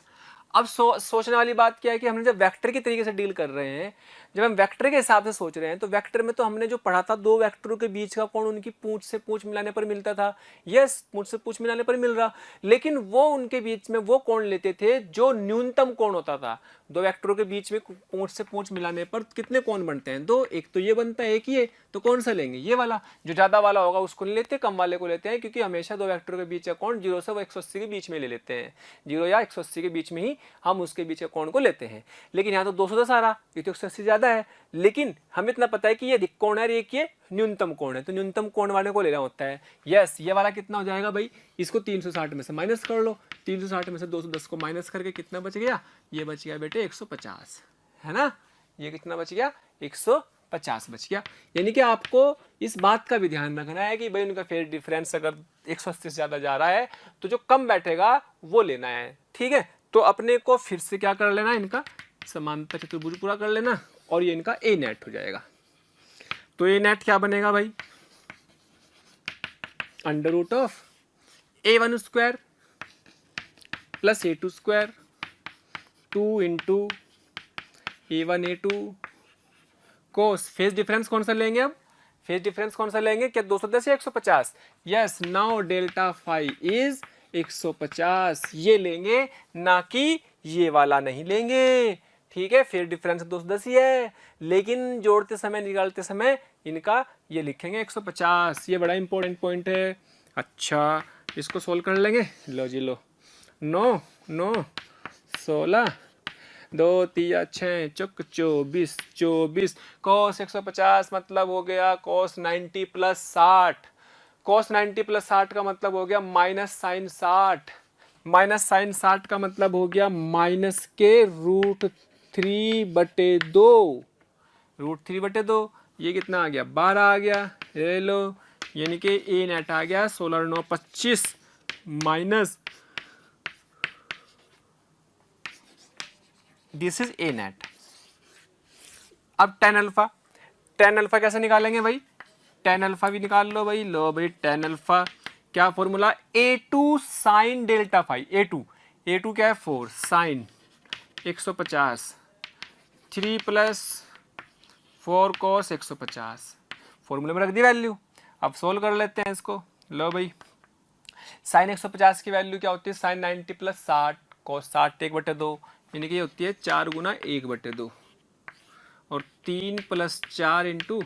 अब सोचने वाली बात क्या है कि हमने जब वेक्टर के तरीके से डील कर रहे हैं, जब हम वेक्टर के हिसाब से सोच रहे हैं, तो वेक्टर में तो हमने जो पढ़ा था, दो वेक्टरों के बीच का कोण उनकी पूंछ से पूंछ मिलाने पर मिलता था। यस, पूंछ से पूंछ मिलाने पर मिल रहा, लेकिन वो उनके बीच में वो कोण लेते थे जो न्यूनतम कोण होता था। दो वेक्टरों के बीच में पूंछ से पूंछ मिलाने पर कितने कोण बनते हैं, दो। एक तो ये बनता है, एक ये, तो कौन सा लेंगे, ये वाला। जो ज्यादा वाला होगा उसको नहीं लेते, कम वाले को लेते हैं, क्योंकि हमेशा दो वेक्टरों के बीच का कोण 0 से 180 के बीच में ले लेते हैं, 0 या 180 के बीच में ही हम उसके बीच के कोण को लेते हैं। लेकिन यहाँ तो 210 आ रहा, ये तो 180 ज्यादा है, लेकिन हमें इतना पता है कि ये अधिक कोण है, एक ये न्यूनतम कोण है, तो न्यूनतम कोण वाले को लेना होता है। यस, ये वाला कितना हो जाएगा भाई, इसको 360 में से माइनस कर लो, 360 में से 210 को माइनस करके कितना बच गया, ये बच गया बेटे 150, है ना। ये कितना बच गया, 150 बच गया। यानी कि आपको इस बात का भी ध्यान रखना है कि भाई उनका फेज डिफरेंस अगर 180 से ज्यादा जा रहा है तो जो कम बैठेगा वो लेना है, ठीक है। तो अपने को फिर से क्या कर लेना, इनका समांतर चतुर्भुज पूरा कर लेना, और ये इनका ए नेट हो जाएगा। तो ए नेट क्या बनेगा भाई, under root of A1 square plus A2 square 2 into A1 A2 cos, phase difference कौन सा लेंगे, अब फेज डिफरेंस कौन सा लेंगे, क्या 210 या 150। Yes, now delta phi is 150, ये लेंगे, ना कि ये वाला नहीं लेंगे, ठीक है। फेज डिफरेंस 210 ही है, लेकिन जोड़ते समय निकालते समय इनका ये लिखेंगे 150। ये बड़ा इंपॉर्टेंट पॉइंट है। अच्छा, इसको सोल्व कर लेंगे, लो जी लो, 9 9 16 2 तिया 6 चौक 24, 24 cos 150 मतलब हो गया cos 90 प्लस 60। cos 90 प्लस 60 का मतलब हो गया माइनस साइन 60। माइनस साइन 60 का मतलब हो गया माइनस के √3/2। √3/2 ये कितना आ गया 12 आ गया। ये लो, यानी कि ए नेट आ गया 16 9 25 minus this is A net. अब टेन अल्फा, टेन अल्फा कैसे निकालेंगे भाई? टेन अल्फा भी निकाल लो भाई। लो भाई टेन अल्फा क्या formula, A2 sine delta phi. A2 क्या है 4 साइन 150 3 प्लस 4 cos 150। फॉर्मूले में रख दी वैल्यू। अब सोल्व कर लेते हैं इसको। लो भाई साइन 150 की वैल्यू क्या होती है, साइन 90 प्लस 60 cos 60 1/2, यानी कि ये होती है 4 गुना 1/2 और 3 प्लस 4 इंटू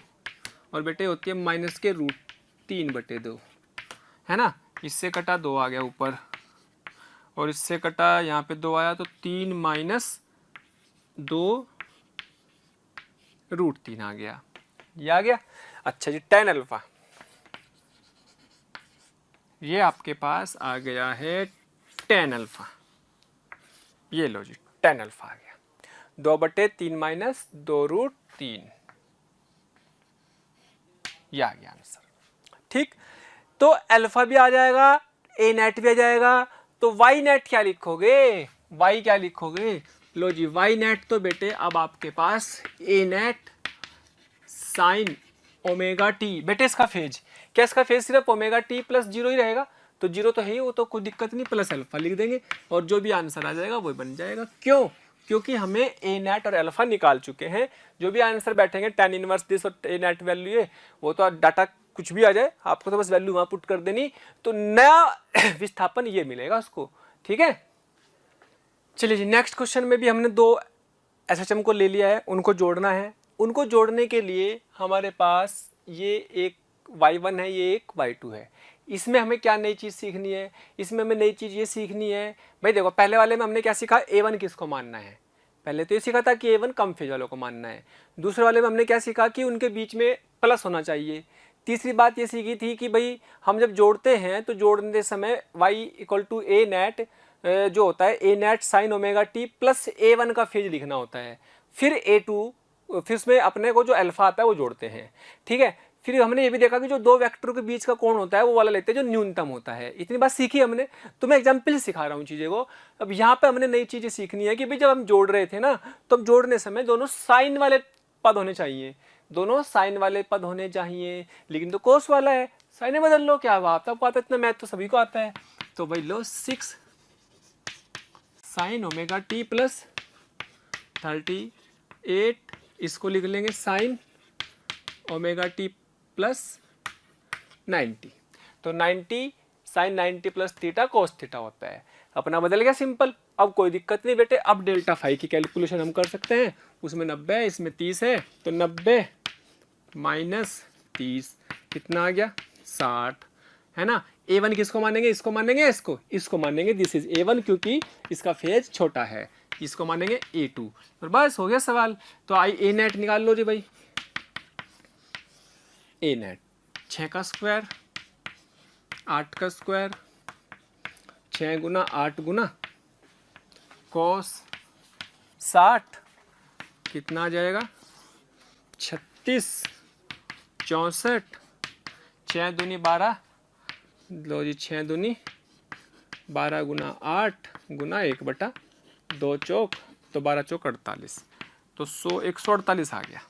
और बेटे होती है माइनस के √3/2, है ना। इससे कटा 2 आ गया ऊपर और इससे कटा यहाँ पे 2 आया तो 3 माइनस 2 √3 आ गया। ये आ गया। अच्छा जी टेन अल्फा, ये आपके पास आ गया है टेन अल्फा। ये लो जी टेन अल्फा आ गया 2/3 माइनस 2√3। ये आ गया आंसर। ठीक, तो अल्फा भी आ जाएगा, ए नेट भी आ जाएगा। तो वाई नेट क्या लिखोगे, वाई क्या लिखोगे? लो जी वाई नेट तो बेटे अब आपके पास ए नेट साइन ओमेगा टी। बेटे इसका फेज क्या, इसका फेज सिर्फ ओमेगा टी प्लस 0 ही रहेगा। तो 0 तो है ही, वो तो कोई दिक्कत नहीं, प्लस अल्फा लिख देंगे और जो भी आंसर आ जाएगा वो बन जाएगा। क्यों? क्योंकि हमें ए नेट और अल्फा निकाल चुके हैं। जो भी आंसर बैठेंगे टेन इनवर्स दिस और ए नेट वैल्यू है, वो तो डाटा कुछ भी आ जाए आपको तो बस वैल्यू वहां पुट कर देनी, तो नया विस्थापन ये मिलेगा उसको। ठीक है, चलिए जी नेक्स्ट क्वेश्चन में भी हमने 2 एसएचएम को ले लिया है, उनको जोड़ना है। उनको जोड़ने के लिए हमारे पास ये एक y1 है, ये एक y2 है। इसमें हमें क्या नई चीज़ सीखनी है? इसमें हमें नई चीज़ ये सीखनी है भाई, देखो पहले वाले में हमने क्या सीखा, A1 किसको मानना है। पहले तो ये सीखा था कि A1 कम फेज वालों को मानना है। दूसरे वाले में हमने क्या सीखा कि उनके बीच में प्लस होना चाहिए। तीसरी बात ये सीखी थी कि भाई हम जब जोड़ते हैं तो जोड़ने समय y = a नेट जो होता है A net sine omega T plus A1 का फेज लिखना होता है। फिर A2, फिर उसमें अपने को जो अल्फा आता है वो जोड़ते हैं। ठीक है, फिर हमने ये भी देखा कि जो 2 वेक्टरों के बीच का कोण होता है वो वाला लेते हैं जो न्यूनतम होता है। इतनी बात सीखी हमने, तो मैं एग्जाम्पल सिखा रहा हूँ चीज़ें को। अब यहाँ पे हमने नई चीज़ें सीखनी है कि भाई जब हम जोड़ रहे थे ना, तो हम जोड़ने समय दोनों साइन वाले पद होने चाहिए, दोनों साइन वाले पद होने चाहिए। लेकिन तो कोस वाला है, साइन बदल लो, क्या बात, आपको आता है इतना, मैथ तो सभी को आता है। तो भाई लो 6 साइन ओमेगा टी प्लस 38, इसको लिख लेंगे साइन ओमेगा टी प्लस 90। तो 90 sine 90 plus theta cos theta होता है। अपना बदल गया सिंपल। अब कोई दिक्कत नहीं बेटे, अब डेल्टा फाई की कैलकुलेशन हम कर सकते हैं। उसमें 90 है, इसमें 30 है, तो 90 माइनस 30 कितना आ गया 60, है ना। A1 किसको मानेंगे, इसको मानेंगे, इसको मानेंगे, दिस इज A1 क्योंकि इसका फेज छोटा है। इसको मानेंगे A2 और बस हो गया सवाल। तो आई ए नेट निकाल लो जी भाई। ए नेट 6 का स्क्वायर 8 का स्क्वायर 6 गुना 8 गुना cos 60 कितना आ जाएगा 36 64 6 दूनी 12, लो जी 6 दूनी 12 गुना 8 गुना 1/2 चौक, तो 12 चौक 48, तो 148 आ गया।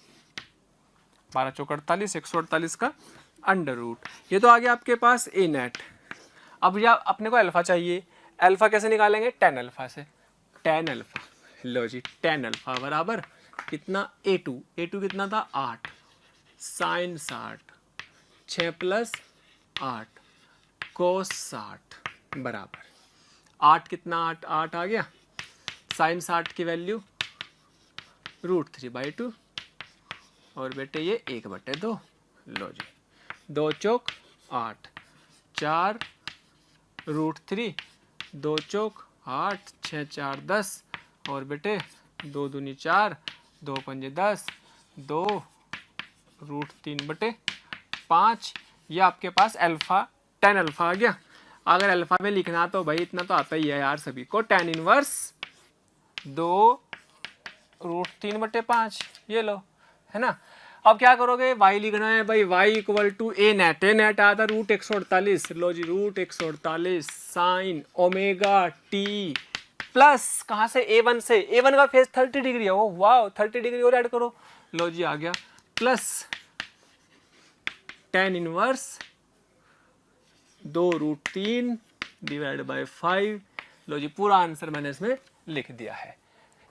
12 चौक 48, 148 का अंडर रूट। ये तो आ गया आपके पास ए नेट। अब या अपने को अल्फा चाहिए। अल्फा कैसे निकालेंगे, टेन अल्फा से। टेन अल्फा, लो जी टेन अल्फा बराबर कितना A2 कितना था 8 साइन 60 6 प्लस 8 कोस 60 बराबर 8 कितना 8 आ गया। साइन 60 की वैल्यू √3/2 और बेटे ये 1/2। लो जी 2 चौक 8 4 √3 2 चौक 8 6 4 10 और बेटे 2 दूनी 4, 2 पंजे 10, 2√3/5, ये आपके पास अल्फा tan अल्फा आ गया। अगर अल्फा में लिखना तो भाई इतना तो आता ही है यार सभी को, tan इनवर्स 2√3/5, ये लो, है ना। अब क्या करोगे, y लिखना है भाई, y equal to A net आया था √148, लो जी √148 साइन ओमेगा टी प्लस कहाँ से, a1 से, a1 का फेज 30 डिग्री है, वो वाह 30 डिग्री और ऐड करो, लो जी आ गया, प्लस tan इनवर्स 2√3/5, लो जी पूरा आंसर मैंने इसमें लिख दिया है।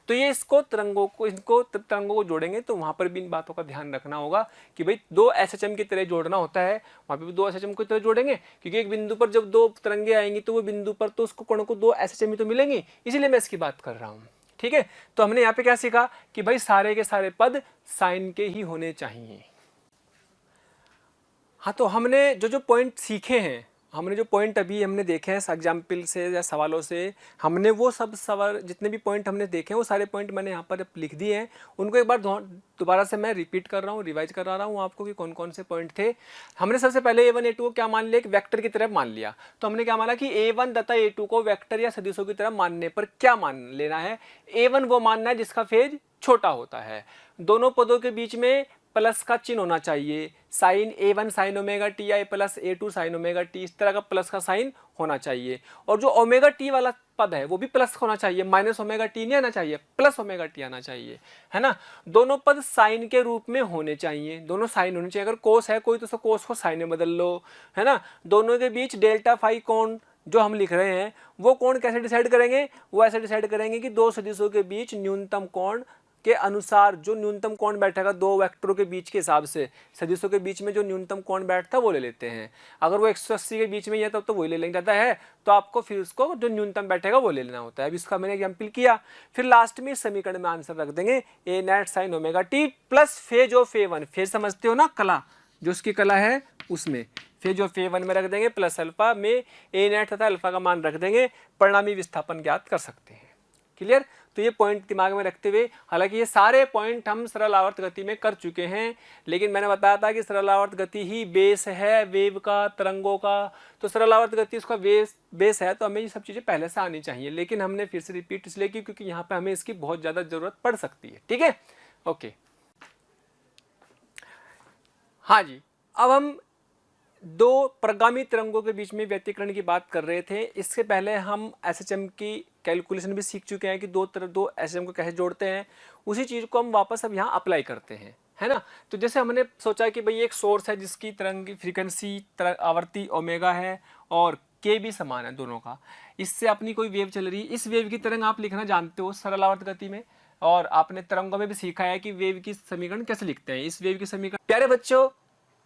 तो ये इनको तरंगों को जोड़ेंगे तो वहां पर भी इन बातों का ध्यान रखना होगा कि भाई 2 SHM की तरह जोड़ना होता है, वहां पे भी 2 SHM की तरह जोड़ेंगे, क्योंकि एक बिंदु पर जब 2 तरंगे आएंगी तो वो बिंदु पर तो उसको कणों को 2 SHM ही तो मिलेंगी, इसीलिए मैं इसकी बात कर रहा हूँ। ठीक है, तो हमने यहाँ पे क्या सीखा कि भाई सारे के सारे पद साइन के ही होने चाहिए। हाँ, तो हमने जो पॉइंट सीखे हैं, हमने जो पॉइंट अभी हमने देखे हैं एग्जाम्पल से या सवालों से, हमने वो सब सवाल जितने भी पॉइंट हमने देखे हैं वो सारे पॉइंट मैंने यहाँ पर लिख दिए हैं। उनको एक बार दोबारा से मैं रिपीट कर रहा हूँ, रिवाइज करा रहा हूँ आपको कि कौन कौन से पॉइंट थे। हमने सबसे पहले a1 a2 को क्या मान लिया, एक वेक्टर की तरह मान लिया। तो हमने क्या माना कि a1 तथा a2 को वेक्टर या सदिशों की तरह मानने पर क्या मान लेना है, a1 वो मानना है जिसका फेज छोटा होता है, दोनों पदों के बीच में प्लस का चिन्ह होना चाहिए, sine a1 sine omega T आई plus a2 sine omega T, इस तरह का प्लस का साइन होना चाहिए। और जो ओमेगा टी वाला पद है वो भी प्लस होना चाहिए, माइनस ओमेगा टी नहीं आना चाहिए, प्लस ओमेगा टी आना चाहिए, है ना। दोनों पद साइन के रूप में होने चाहिए, दोनों साइन होने चाहिए। अगर कोस है कोई तो उसको कोस को साइन में बदल लो, है ना। दोनों के बीच डेल्टा फाई कोण जो हम लिख रहे हैं वो कोण कैसे डिसाइड करेंगे, वो ऐसे डिसाइड करेंगे कि 2 सदिशों के बीच न्यूनतम कोण के अनुसार जो न्यूनतम कोण बैठेगा 2 वेक्टरों के बीच के हिसाब से, सदिशों के बीच में जो न्यूनतम कोण बैठता है वो ले लेते हैं। अगर वो 180 के बीच में है तब तो वही ले लेंगे, जाता है तो आपको फिर उसको जो न्यूनतम बैठेगा वो ले लेना होता है। अब इसका मैंने एग्जाम्पल किया, फिर लास्ट में इस समीकरण में आंसर रख देंगे A net sine omega T plus phase of a1, phase समझते हो ना, कला जो उसकी कला है उसमें फेज ऑफ a1 में रख देंगे, प्लस अल्फा में ए नेट तथा अल्फा का मान रख देंगे, परिणामी विस्थापन ज्ञात कर सकते हैं। क्लियर। तो ये पॉइंट दिमाग में रखते हुए, हालांकि ये सारे पॉइंट हम सरल आवर्त गति में कर चुके हैं, लेकिन मैंने बताया था कि सरल आवर्त गति ही बेस है वेव का, तरंगों का। तो सरल आवर्त गति उसका बेस है, तो हमें ये सब चीज़ें पहले से आनी चाहिए, लेकिन हमने फिर से रिपीट इसलिए की क्योंकि यहाँ पे हमें इसकी बहुत ज़्यादा ज़रूरत पड़ सकती है। ठीक है, ओके। हाँ जी, अब हम 2 परगामी तरंगों के बीच में व्यतिकरण की बात कर रहे थे। इससे पहले हम SHM की कैलकुलेशन भी सीख चुके हैं कि 2 SHM को कैसे जोड़ते हैं। उसी चीज़ को हम वापस अब यहाँ अप्लाई करते हैं, है ना। तो जैसे हमने सोचा कि भाई एक सोर्स है जिसकी तरंग की फ्रीक्वेंसी आवृत्ति ओमेगा है और के भी समान है दोनों का, इससे अपनी कोई वेव चल रही है। इस वेव की तरंग आप लिखना जानते हो सरल आवर्त गति में, और आपने तरंगों में भी सीखा है कि वेव की समीकरण कैसे लिखते हैं। इस वेव की समीकरण, प्यारे बच्चों,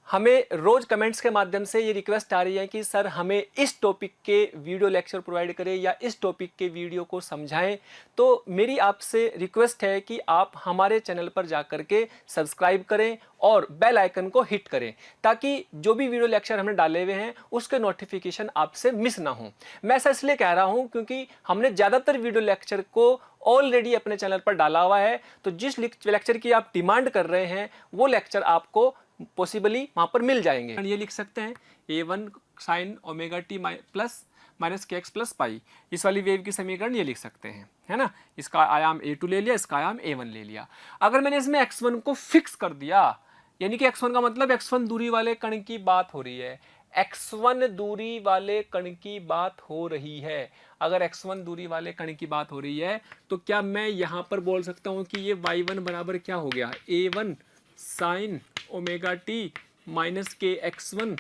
हमें रोज कमेंट्स के माध्यम से ये रिक्वेस्ट आ रही है कि सर हमें इस टॉपिक के वीडियो लेक्चर प्रोवाइड करें या इस टॉपिक के वीडियो को समझाएं। तो मेरी आपसे रिक्वेस्ट है कि आप हमारे चैनल पर जाकर के सब्सक्राइब करें और बेल आइकन को हिट करें, ताकि जो भी वीडियो लेक्चर हमने डाले हुए हैं उसके नोटिफिकेशन आपसे मिस ना हो। मैं ऐसा इसलिए कह रहा हूं क्योंकि हमने ज़्यादातर वीडियो लेक्चर को ऑलरेडी अपने चैनल पर डाला हुआ है, तो जिस लेक्चर की आप डिमांड कर रहे हैं वो लेक्चर आपको पॉसिबली वहां पर मिल जाएंगे। ये लिख सकते हैं a1 sine omega T plus minus K x plus pi, इस वाली वेव की समीकरण ये लिख सकते हैं, है ना। इसका आयाम a2 ले लिया, इसका आयाम a1 ले लिया। अगर मैंने इसमें x1 को फिक्स कर दिया, यानी कि x1 का मतलब x1 दूरी वाले कण की बात हो रही है, x1 दूरी वाले कण की बात हो रही है। अगर x1 दूरी वाले कण की बात हो रही है तो क्या मैं यहाँ पर बोल सकता हूँ कि ये y1 बराबर क्या हो गया, a1 sine omega T minus के x1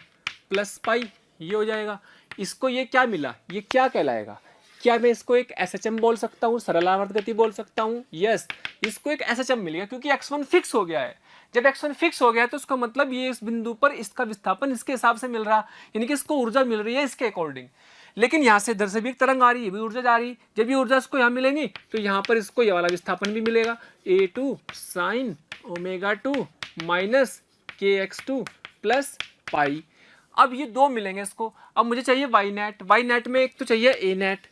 प्लस पाई, ये हो जाएगा। इसको ये क्या मिला, ये क्या कहलाएगा, क्या मैं इसको एक SHM बोल सकता हूँ, सरल आवर्त गति बोल सकता हूँ? यस, इसको एक SHM मिलेगा क्योंकि x1 फिक्स हो गया है। जब x1 फिक्स हो गया तो उसका मतलब ये इस बिंदु पर इसका विस्थापन इसके हिसाब से मिल रहा, यानी कि इसको ऊर्जा मिल रही है इसके अकॉर्डिंग। लेकिन यहाँ से इधर से भी एक तरंग आ रही है, भी ऊर्जा जा रही, जब ये ऊर्जा इसको यहाँ मिलेंगी तो यहाँ पर इसको ये वाला विस्थापन भी मिलेगा, a2 sine omega 2 minus K x2 plus pi. अब ये 2 मिलेंगे इसको। अब मुझे चाहिए y नेट, y नेट में एक तो चाहिए a नेट।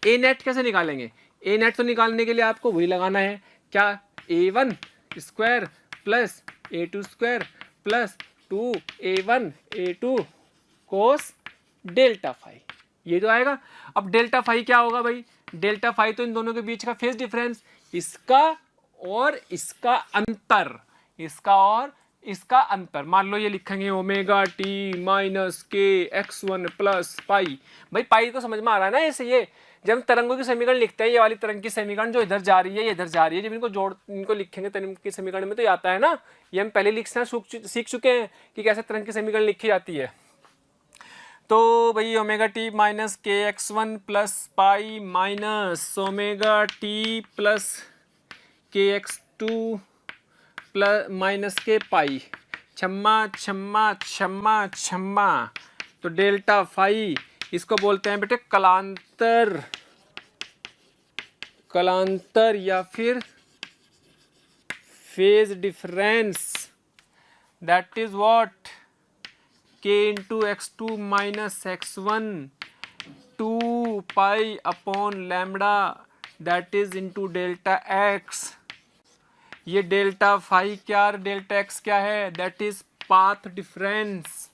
a नेट कैसे निकालेंगे, ए नेट तो निकालने के लिए आपको वही लगाना है, क्या, A1 square plus A2 square plus 2A1 A2 cos delta phi, ये जो आएगा। अब डेल्टा फाई क्या होगा भाई, डेल्टा फाई तो इन दोनों के बीच का फेज डिफरेंस, इसका और इसका अंतर, इसका और इसका अंतर। मान लो ये लिखेंगे ओमेगा टी माइनस के x1 प्लस पाई। भाई पाई तो समझ में आ रहा है ना ऐसे, ये जब तरंगों की समीकरण लिखते हैं, ये वाली तरंग की समीकरण जो इधर जा रही है ये इधर जा रही है, जब इनको लिखेंगे तरंग की समीकरण में तो आता है ना, ये हम पहले लिखना सीख चुके हैं कि कैसे तरंग की समीकरण लिखी जाती है। तो भाई ओमेगा टी माइनस के x1 plus pi minus omega T plus के x2 प्लस माइनस के पाई, छम्मा छम्मा छम्मा छम्मा, तो डेल्टा फाई इसको बोलते हैं बेटे कलांतर, कलांतर या फिर phase difference, that is what k into x2 minus x1 2 pi upon lambda, that is into delta x। ये डेल्टा फाई क्या, डेल्टा x क्या है, दैट इज पाथ डिफरेंस,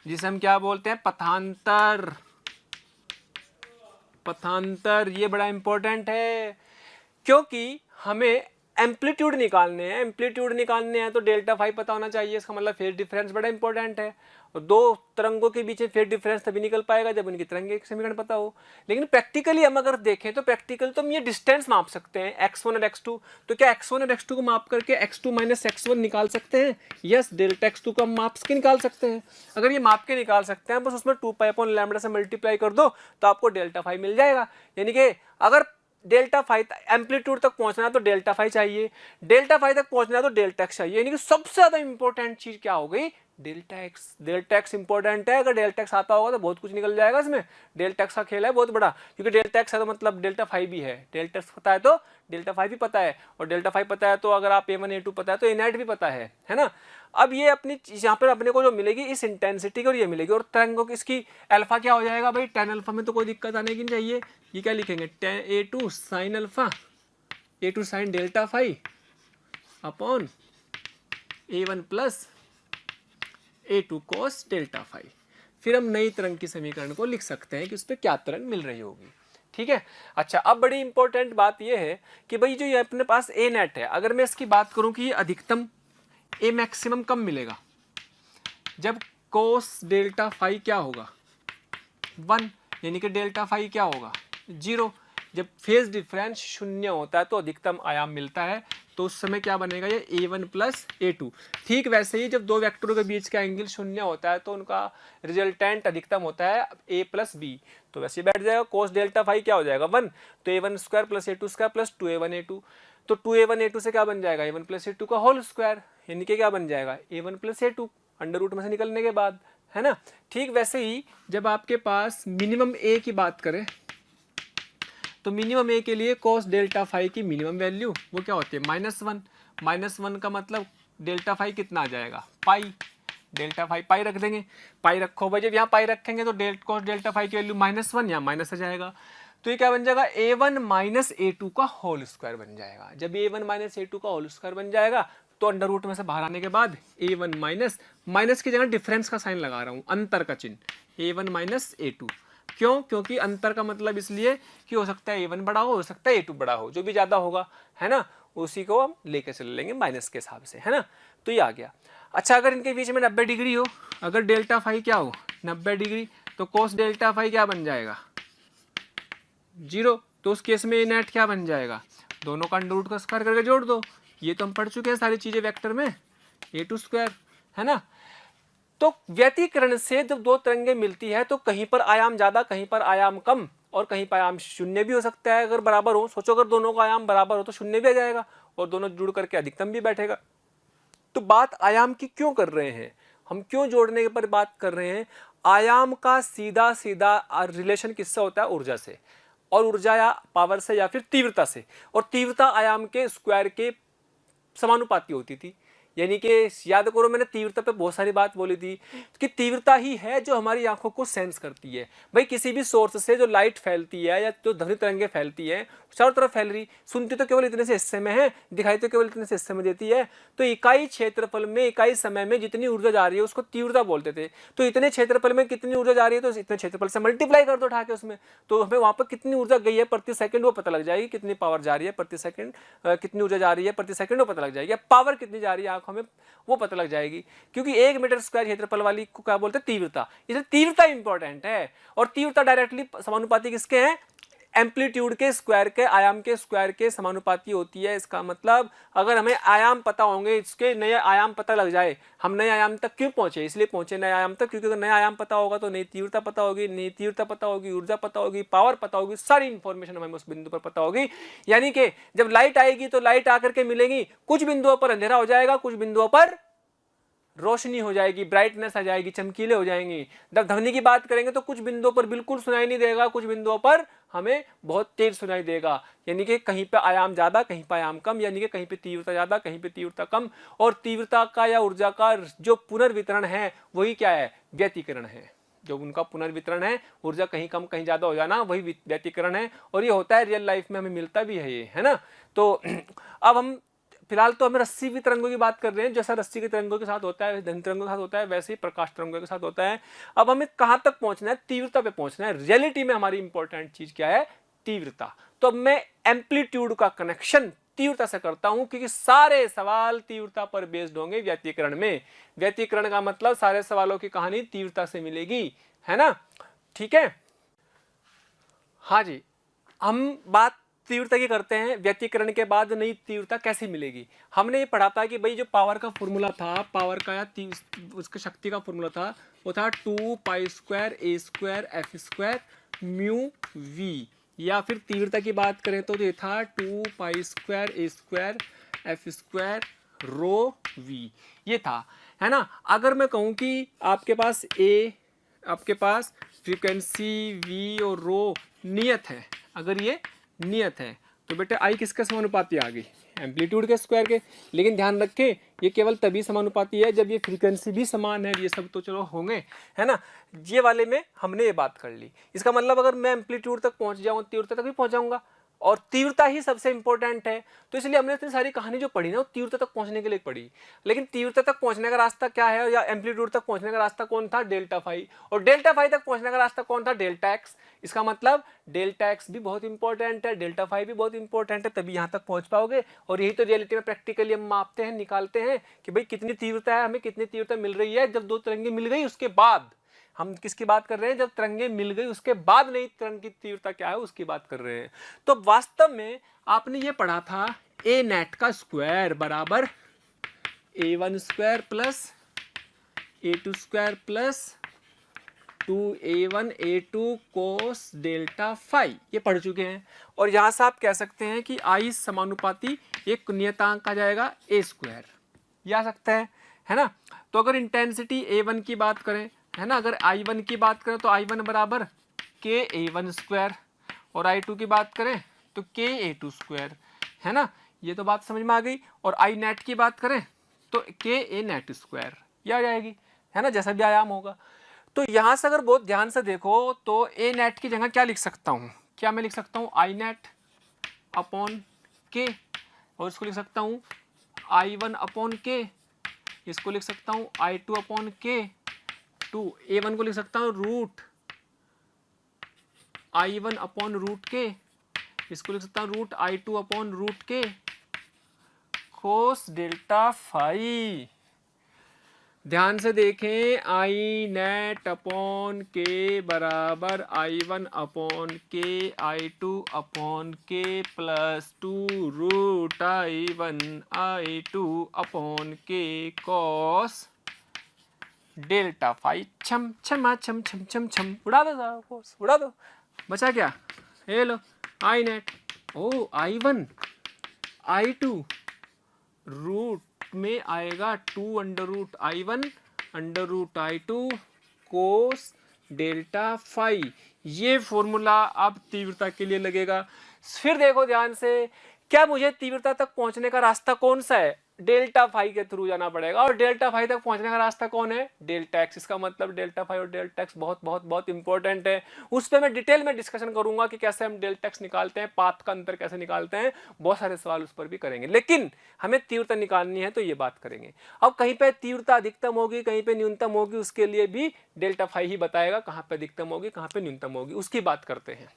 जिसे हम क्या बोलते हैं, पथांतर। पथांतर ये बड़ा इंपॉर्टेंट है क्योंकि हमें एम्पलीट्यूड निकालने हैं, एम्पलीट्यूड निकालने हैं तो डेल्टा फाई पता होना चाहिए, इसका मतलब फेज डिफरेंस बड़ा इंपॉर्टेंट है। और दो तरंगों के बीच में फेज डिफरेंस तभी निकल पाएगा जब उनकी तरंगे के समीकरण पता हो। लेकिन प्रैक्टिकली हम अगर देखें तो प्रैक्टिकल तो हम ये डिस्टेंस माप सकते हैं x1 और x2, तो क्या x1 और x2 को माप करके x2 माइनस x1 निकाल सकते हैं? यस, डेल्टा x2 को हम माप के निकाल सकते हैं। अगर ये माप के निकाल सकते हैं, बस उसमें 2 पाई अपॉन लैम्बडा से मल्टीप्लाई कर दो तो आपको डेल्टा फाई मिल जाएगा। यानी कि अगर डेल्टा फाई एम्पलीट्यूड तक पहुंचना है तो डेल्टा फाई चाहिए, डेल्टा फाई तक पहुंचना है तो डेल्टा एक्स चाहिए। यानी कि सबसे ज्यादा इंपॉर्टेंट चीज क्या हो गई, delta x. Delta x important है, अगर डेल्टा एक्स आता होगा तो बहुत कुछ निकल जाएगा इसमें। डेल्टा एक्स का खेल है बहुत बड़ा, क्योंकि डेल्टा एक्स है तो मतलब डेल्टा फाई भी है, डेल्टा एक्स पता है तो डेल्टा फाई भी पता है, और डेल्टा फाई पता है तो अगर आप A1 A2 पता है तो A नेट भी पता है ना। अब ये अपनी यहाँ पर अपने को जो मिलेगी इस इंटेंसिटी की, और ये मिलेगी, और तरंगों की इसकी अल्फा क्या हो जाएगा भाई, tan अल्फा में तो कोई दिक्कत आने की नहीं चाहिए। ये क्या लिखेंगे, tan A2 sine alpha, A2 sine delta phi upon A1 plus A2 cos delta phi. फिर हम नई तरंग की समीकरण को लिख सकते हैं कि उस पर क्या तरंग मिल रही होगी। ठीक है। अच्छा, अब बड़ी इंपॉर्टेंट बात यह है कि भाई जो ये अपने पास ए नेट है, अगर मैं इसकी बात करूं कि ये अधिकतम ए मैक्सिमम कब मिलेगा, जब कोस डेल्टा फाई क्या होगा 1, यानी कि डेल्टा फाई क्या होगा 0। जब फेज डिफरेंस शून्य होता है तो अधिकतम आयाम मिलता है, तो उस समय क्या बनेगा, ये A1 प्लस A2। ठीक वैसे ही जब दो वेक्टरों के बीच का एंगल शून्य होता है तो उनका रिजल्टेंट अधिकतम होता है A प्लस B, तो वैसे बैठ जाएगा कोस डेल्टा फाई क्या हो जाएगा 1, तो A1 square plus A2 square plus 2A1 A2, तो 2A1 A2 से क्या बन जाएगा, A1 प्लस A2 का होल स्क्वायर, यानी कि क्या बन जाएगा A1 plus A2 under root में से निकलने के बाद, है ना। ठीक वैसे ही जब आपके पास मिनिमम ए की बात करें तो मिनिमम ए के लिए cos डेल्टा फाई की मिनिमम वैल्यू वो क्या होती है -1। -1 का मतलब डेल्टा फाई कितना आ जाएगा, पाई। डेल्टा फाई पाई रख देंगे, पाई रखो भाई, जब यहाँ पाई रखेंगे तो cos डेल्टा फाई की वैल्यू -1, यहाँ माइनस आ जाएगा, तो ये क्या बन जाएगा A1 माइनस A2 का होल स्क्वायर बन जाएगा। जब A1 माइनस A2 का होल स्क्वायर बन जाएगा तो अंडर रूट में से बाहर आने के बाद A1 माइनस की जगह डिफरेंस का साइन लगा रहा हूँ, अंतर का चिन्ह, A1 माइनस A2। क्यों, क्योंकि अंतर का मतलब इसलिए कि हो सकता है A1 बड़ा हो सकता है A2 बड़ा हो, जो भी ज़्यादा होगा, है ना, उसी को हम लेके चल लेंगे माइनस के हिसाब से, है ना। तो ये आ गया। अच्छा, अगर इनके बीच में 90 डिग्री हो, अगर डेल्टा फाई क्या हो 90 डिग्री, तो कोस डेल्टा फाई क्या बन जाएगा 0, तो उस केस में ए नेट क्या बन जाएगा, दोनों का अंडर रूट का स्क्वायर करके जोड़ दो। ये तो हम पढ़ चुके हैं सारी चीज़ें वेक्टर में, A2 स्क्वायर, है ना। तो व्यतिकरण से जब दो तरंगें मिलती है तो कहीं पर आयाम ज़्यादा, कहीं पर आयाम कम, और कहीं पर आयाम शून्य भी हो सकता है। अगर बराबर हो, सोचो अगर दोनों का आयाम बराबर हो तो शून्य भी आ जाएगा और दोनों जुड़ करके अधिकतम भी बैठेगा। तो बात आयाम की क्यों कर रहे हैं हम, क्यों जोड़ने पर बात कर रहे हैं, आयाम का सीधा सीधा रिलेशन किससे होता है, ऊर्जा से, और ऊर्जा या पावर से या फिर तीव्रता से, और तीव्रता आयाम के स्क्वायर के समानुपाती होती थी। यानी कि याद करो मैंने तीव्रता पे बहुत सारी बात बोली थी कि तीव्रता ही है जो हमारी आंखों को सेंस करती है। भाई किसी भी सोर्स से जो लाइट फैलती है या जो ध्वनि तरंगें फैलती है चारों तरफ फैल रही, सुनती तो केवल इतने से हिस्से में है, दिखाई तो केवल इतने से हिस्से में देती है। तो इकाई क्षेत्रफल में इकाई समय में जितनी ऊर्जा जा रही है उसको तीव्रता बोलते थे। तो इतने क्षेत्रफल में कितनी ऊर्जा जा रही है तो इतने क्षेत्रफल से मल्टीप्लाई कर दो उठा के उसमें, तो हमें वहां पर कितनी ऊर्जा गई है प्रति सेकंड वो पता लग जाएगी, कितनी पावर जा रही है प्रति सेकंड, कितनी ऊर्जा जा रही है प्रति सेकंड वो पता लग जाएगी, पावर कितनी जा रही है आंखों में वो पता लग जाएगी। क्योंकि 1 मीटर स्क्वायर क्षेत्रफल वाली को क्या बोलते हैं, तीव्रता। इसलिए तीव्रता इंपॉर्टेंट है। और तीव्रता डायरेक्टली समानुपाती किसके हैं, एम्पलीट्यूड के स्क्वायर के, आयाम के स्क्वायर के समानुपाती होती है। इसका मतलब अगर हमें आयाम पता होंगे, इसके नए आयाम पता लग जाए, हम नए आयाम तक क्यों पहुंचे, इसलिए पहुंचे नए आयाम तक क्योंकि अगर नया आयाम पता होगा तो नई तीव्रता पता होगी, नई तीव्रता पता होगी, ऊर्जा पता होगी, पावर पता होगी, सारी इंफॉर्मेशन हमें उस बिंदु पर पता होगी। यानी कि जब लाइट आएगी तो लाइट आकर के मिलेगी, कुछ बिंदुओं पर अंधेरा हो जाएगा, कुछ बिंदुओं पर रोशनी हो जाएगी, ब्राइटनेस आ जाएगी, चमकीले हो जाएंगी। जब ध्वनि की बात करेंगे तो कुछ बिंदुओं पर बिल्कुल सुनाई नहीं देगा, कुछ बिंदुओं पर हमें बहुत तेज सुनाई देगा। यानी कि कहीं पे आयाम ज्यादा, कहीं पे आयाम कम, यानी कि कहीं पे तीव्रता ज्यादा, कहीं पे तीव्रता कम। और तीव्रता का या ऊर्जा का जो पुनर्वितरण है वही क्या है, व्यतिकरण है। जो उनका पुनर्वितरण है, ऊर्जा कहीं कम कहीं ज्यादा हो जाना, वही व्यतिकरण है। और ये होता है रियल लाइफ में, हमें मिलता भी है ये, है ना। तो अब हम फिलहाल तो हमें रस्सी की तरंगों की बात कर रहे हैं, जैसा रस्सी के तरंगों के साथ होता है, ध्वनि तरंगों के साथ होता है, वैसे ही प्रकाश तरंगों के साथ होता है। अब हमें कहां तक पहुंचना है, तीव्रता पे पहुंचना है। रियलिटी में हमारी इंपॉर्टेंट चीज क्या है, तीव्रता। तो अब मैं एम्पलीट्यूड का कनेक्शन तीव्रता से करता हूं, क्योंकि सारे सवाल तीव्रता पर बेस्ड होंगे व्यतिकरण में। व्यतिकरण का मतलब सारे सवालों की कहानी तीव्रता से मिलेगी, है ना। ठीक है, हाँ जी। हम बात तीव्रता की करते हैं, व्यतिकरण के बाद नई तीव्रता कैसे मिलेगी। हमने ये पढ़ा था कि भाई जो पावर का फॉर्मूला था, पावर का या उसके शक्ति का फॉर्मूला था, वो था 2 pi square A square F square mu V. या फिर तीव्रता की बात करें तो ये था 2 pi square A square F square rho V, ये था, है ना। अगर मैं कहूँ कि आपके पास आपके पास फ्रीक्वेंसी वी और रो नियत है, अगर ये नियत है तो बेटे आई किसके समानुपाती आ गई, एम्पलीट्यूड के स्क्वायर के। लेकिन ध्यान रखें ये केवल तभी समानुपाती है जब ये फ्रीक्वेंसी भी समान है। ये सब तो चलो होंगे, है ना। ये वाले में हमने ये बात कर ली। इसका मतलब अगर मैं एम्पलीट्यूड तक पहुंच जाऊं, तीव्रता तक भी पहुंच जाऊंगा, और तीव्रता ही सबसे इंपॉर्टेंट है। तो इसलिए हमने इतनी सारी कहानी जो पढ़ी ना वो तीव्रता तक पहुंचने के लिए पढ़ी। लेकिन तीव्रता तक पहुंचने का रास्ता क्या है, या एम्पलीट्यूड तक पहुंचने का रास्ता कौन था, डेल्टा फाई। और डेल्टा फाई तक पहुंचने का रास्ता कौन था, डेल्टा एक्स। इसका मतलब डेल्टा एक्स भी बहुत इंपॉर्टेंट है, डेल्टा फाई भी बहुत इंपॉर्टेंट है, तभी यहाँ तक पहुंच पाओगे। और यही तो रियलिटी में प्रैक्टिकली हम मापते हैं, निकालते हैं कि भाई कितनी तीव्रता है, हमें कितनी तीव्रता मिल रही है। जब दो तरंगे मिल गई उसके बाद, हम किसकी बात कर रहे हैं, जब तरंगे मिल गई उसके बाद नई तरंग की तीव्रता क्या है उसकी बात कर रहे हैं। तो वास्तव में आपने ये पढ़ा था ए नेट का स्क्वायर बराबर a1 square plus a2 square plus 2a1 a2 cos delta phi, ये पढ़ चुके हैं। और यहां से आप कह सकते हैं कि आई समानुपाती एक नियतांक आ जाएगा a स्क्वायर, ये आ सकता है ना। तो अगर इंटेंसिटी a1 की बात करें, है ना, अगर I1 की बात करें तो I1 बराबर के A1 स्क्वायर, और I2 की बात करें तो के A2 स्क्वायर, है ना। ये तो बात समझ में आ गई। और I नेट की बात करें तो के A नेट स्क्वायर, ये आ जाएगी, है ना, जैसा भी आयाम होगा। तो यहां से अगर बहुत ध्यान से देखो तो A नेट की जगह क्या लिख सकता हूं, क्या मैं लिख सकता हूं I नेट अपॉन के, और इसको लिख सकता हूं I1 अपॉन के, इसको लिख सकता हूं I2 अपॉन के, टू A1 को लिख सकता हूँ रूट I1 अपॉन रूट के, इसको लिख सकता हूँ रूट I2 अपॉन रूट के कोस डेल्टा फाई। ध्यान से देखें, आई नेट अपॉन के बराबर I1 अपॉन के I2 upon K plus 2 root I1 I2 upon K cos delta phi. छम छमा छम छम छम छम, उड़ा दो सारा, उड़ा दो, बचा क्या, ये लो आई नेट, ओ I1 I2 रूट में आएगा 2 under root I1 under root I2 cos delta phi. ये फॉर्मूला अब तीव्रता के लिए लगेगा। फिर देखो ध्यान से, क्या मुझे तीव्रता तक पहुंचने का रास्ता कौन सा है, डेल्टा फाई के थ्रू जाना पड़ेगा, और डेल्टा फाई तक पहुंचने का रास्ता कौन है? Delta x. इसका मतलब डेल्टा फाई और डेल्टा एक्स बहुत बहुत बहुत इंपॉर्टेंट है। उस पर मैं डिटेल में डिस्कशन करूंगा कि कैसे हम डेल्टा एक्स निकालते हैं, पाथ का अंतर कैसे निकालते हैं, बहुत सारे सवाल उस पर भी करेंगे। लेकिन हमें तीव्रता निकालनी है तो ये बात करेंगे। अब कहीं पे तीव्रता अधिकतम होगी, कहीं पे न्यूनतम होगी, उसके लिए भी डेल्टा फाई ही बताएगा कहाँ पे अधिकतम होगी, कहाँ पे न्यूनतम होगी, उसकी बात करते हैं।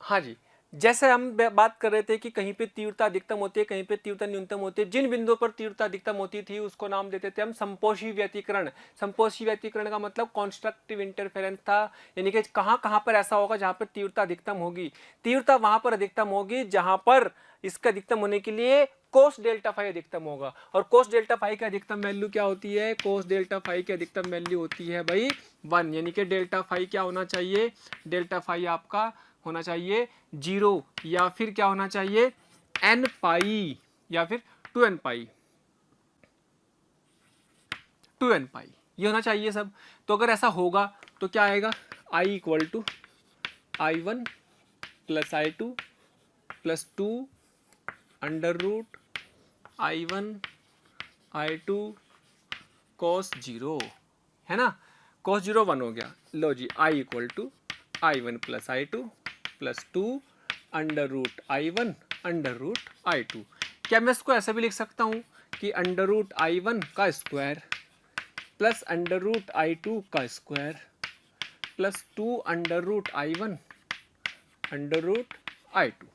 हाँ जी, जैसे हम बात कर रहे थे कि कहीं पे तीव्रता अधिकतम होती है, कहीं पे तीव्रता न्यूनतम होती है। जिन बिंदुओं पर तीव्रता अधिकतम होती थी उसको नाम देते थे हम संपोषी व्यतिकरण। संपोषी व्यतिकरण का मतलब कॉन्स्ट्रक्टिव इंटरफेरेंस था, यानी कि कहाँ कहाँ पर ऐसा होगा जहाँ पर तीव्रता अधिकतम होगी। तीव्रता वहां पर अधिकतम होगी जहां पर इसका अधिकतम होने के लिए कोस डेल्टा फाई अधिकतम होगा। और कोस डेल्टा फाई की अधिकतम वैल्यू क्या होती है? कोस डेल्टा फाई की अधिकतम वैल्यू होती है भाई 1, यानी कि डेल्टा फाई क्या होना चाहिए? डेल्टा फाई आपका होना चाहिए 0, या फिर क्या होना चाहिए? n पाई, या फिर 2n पाई, 2n पाई, ये होना चाहिए सब। तो अगर ऐसा होगा तो क्या आएगा? I equal to I1 plus I2 plus 2 under root I1 I2 cos 0, है ना? cos 0 1 हो गया। लो जी, I equal to I1 plus I2 plus 2 under root I1 under root I2। क्या मैं इसको ऐसे भी लिख सकता हूँ कि अंडर रूट I1 का square plus under root I2 का square plus 2 under root I1 under root I2।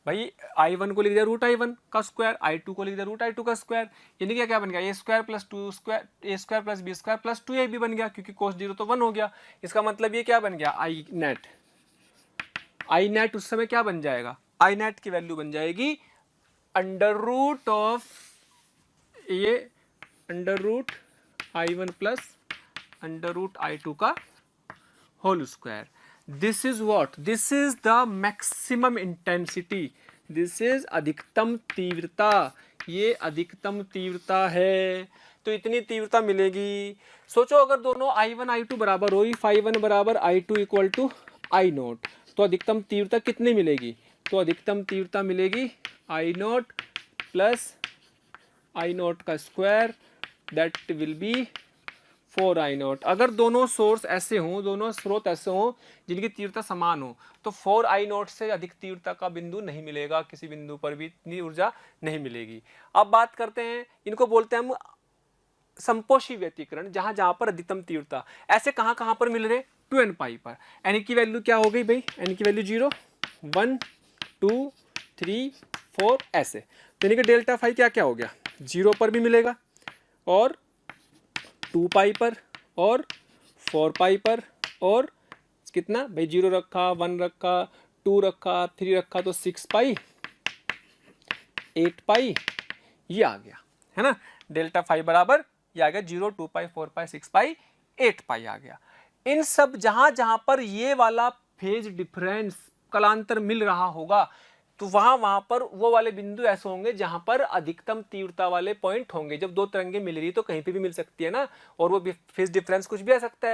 भाई I1 को लिख दिया रूट I1 का स्क्वायर, I2 को लिख दिया रूट I2 का स्क्वायर, यानी कि क्या बन गया? A square plus 2 square, A square plus B square plus 2ab बन गया, क्योंकि cos 0 तो 1 हो गया। इसका मतलब ये क्या बन गया? आई नेट उस समय क्या बन जाएगा? आई नेट की वैल्यू बन जाएगी अंडर रूट ऑफ ये under root I1 plus under root I2 का whole square. This is what? This is the maximum intensity, this is अधिकतम तीव्रता। ये अधिकतम तीव्रता है, तो इतनी तीव्रता मिलेगी। सोचो अगर दोनों I1 I2 बराबर हो, φ1 बराबर I2 equal to I note, तो अधिकतम तीव्रता कितनी मिलेगी? तो अधिकतम तीव्रता मिलेगी I naught plus I naught का square, that will be 4I naught. अगर दोनों सोर्स ऐसे हों, दोनों स्रोत ऐसे हों जिनकी तीव्रता समान हो, तो 4I नोट से अधिक तीव्रता का बिंदु नहीं मिलेगा, किसी बिंदु पर भी इतनी ऊर्जा नहीं मिलेगी। अब बात करते हैं, इनको बोलते हैं हम संपोषी व्यतिकरण, जहां जहां पर अधिकतम तीव्रता। ऐसे कहां कहां पर मिल रहे? 2n पाई पर। n की वैल्यू क्या हो गई भाई? n की वैल्यू 0, 1, 2, 3, 4 ऐसे। तो यानी कि डेल्टा फाई क्या क्या हो गया? 0 पर भी मिलेगा, और 2 पाई पर, और 4 पाई पर, और कितना भाई? 0 रखा, 1 रखा, 2 रखा, 3 रखा, तो 6 पाई, 8 पाई, ये आ गया, है ना? डेल्टा फाई बराबर ये आ गया 0, 2 पाई, 4 पाई, 6 पाई, 8 पाई आ गया। इन सब जहां जहां पर ये वाला फेज डिफरेंस कलांतर मिल रहा होगा, तो वहां पर वो वाले बिंदु ऐसे होंगे जहां पर अधिकतम तीव्रता वाले पॉइंट होंगे। जब दो तरंगे मिल रही तो कहीं पे भी मिल सकती है ना, और वो फेज डिफरेंस कुछ भी आ सकता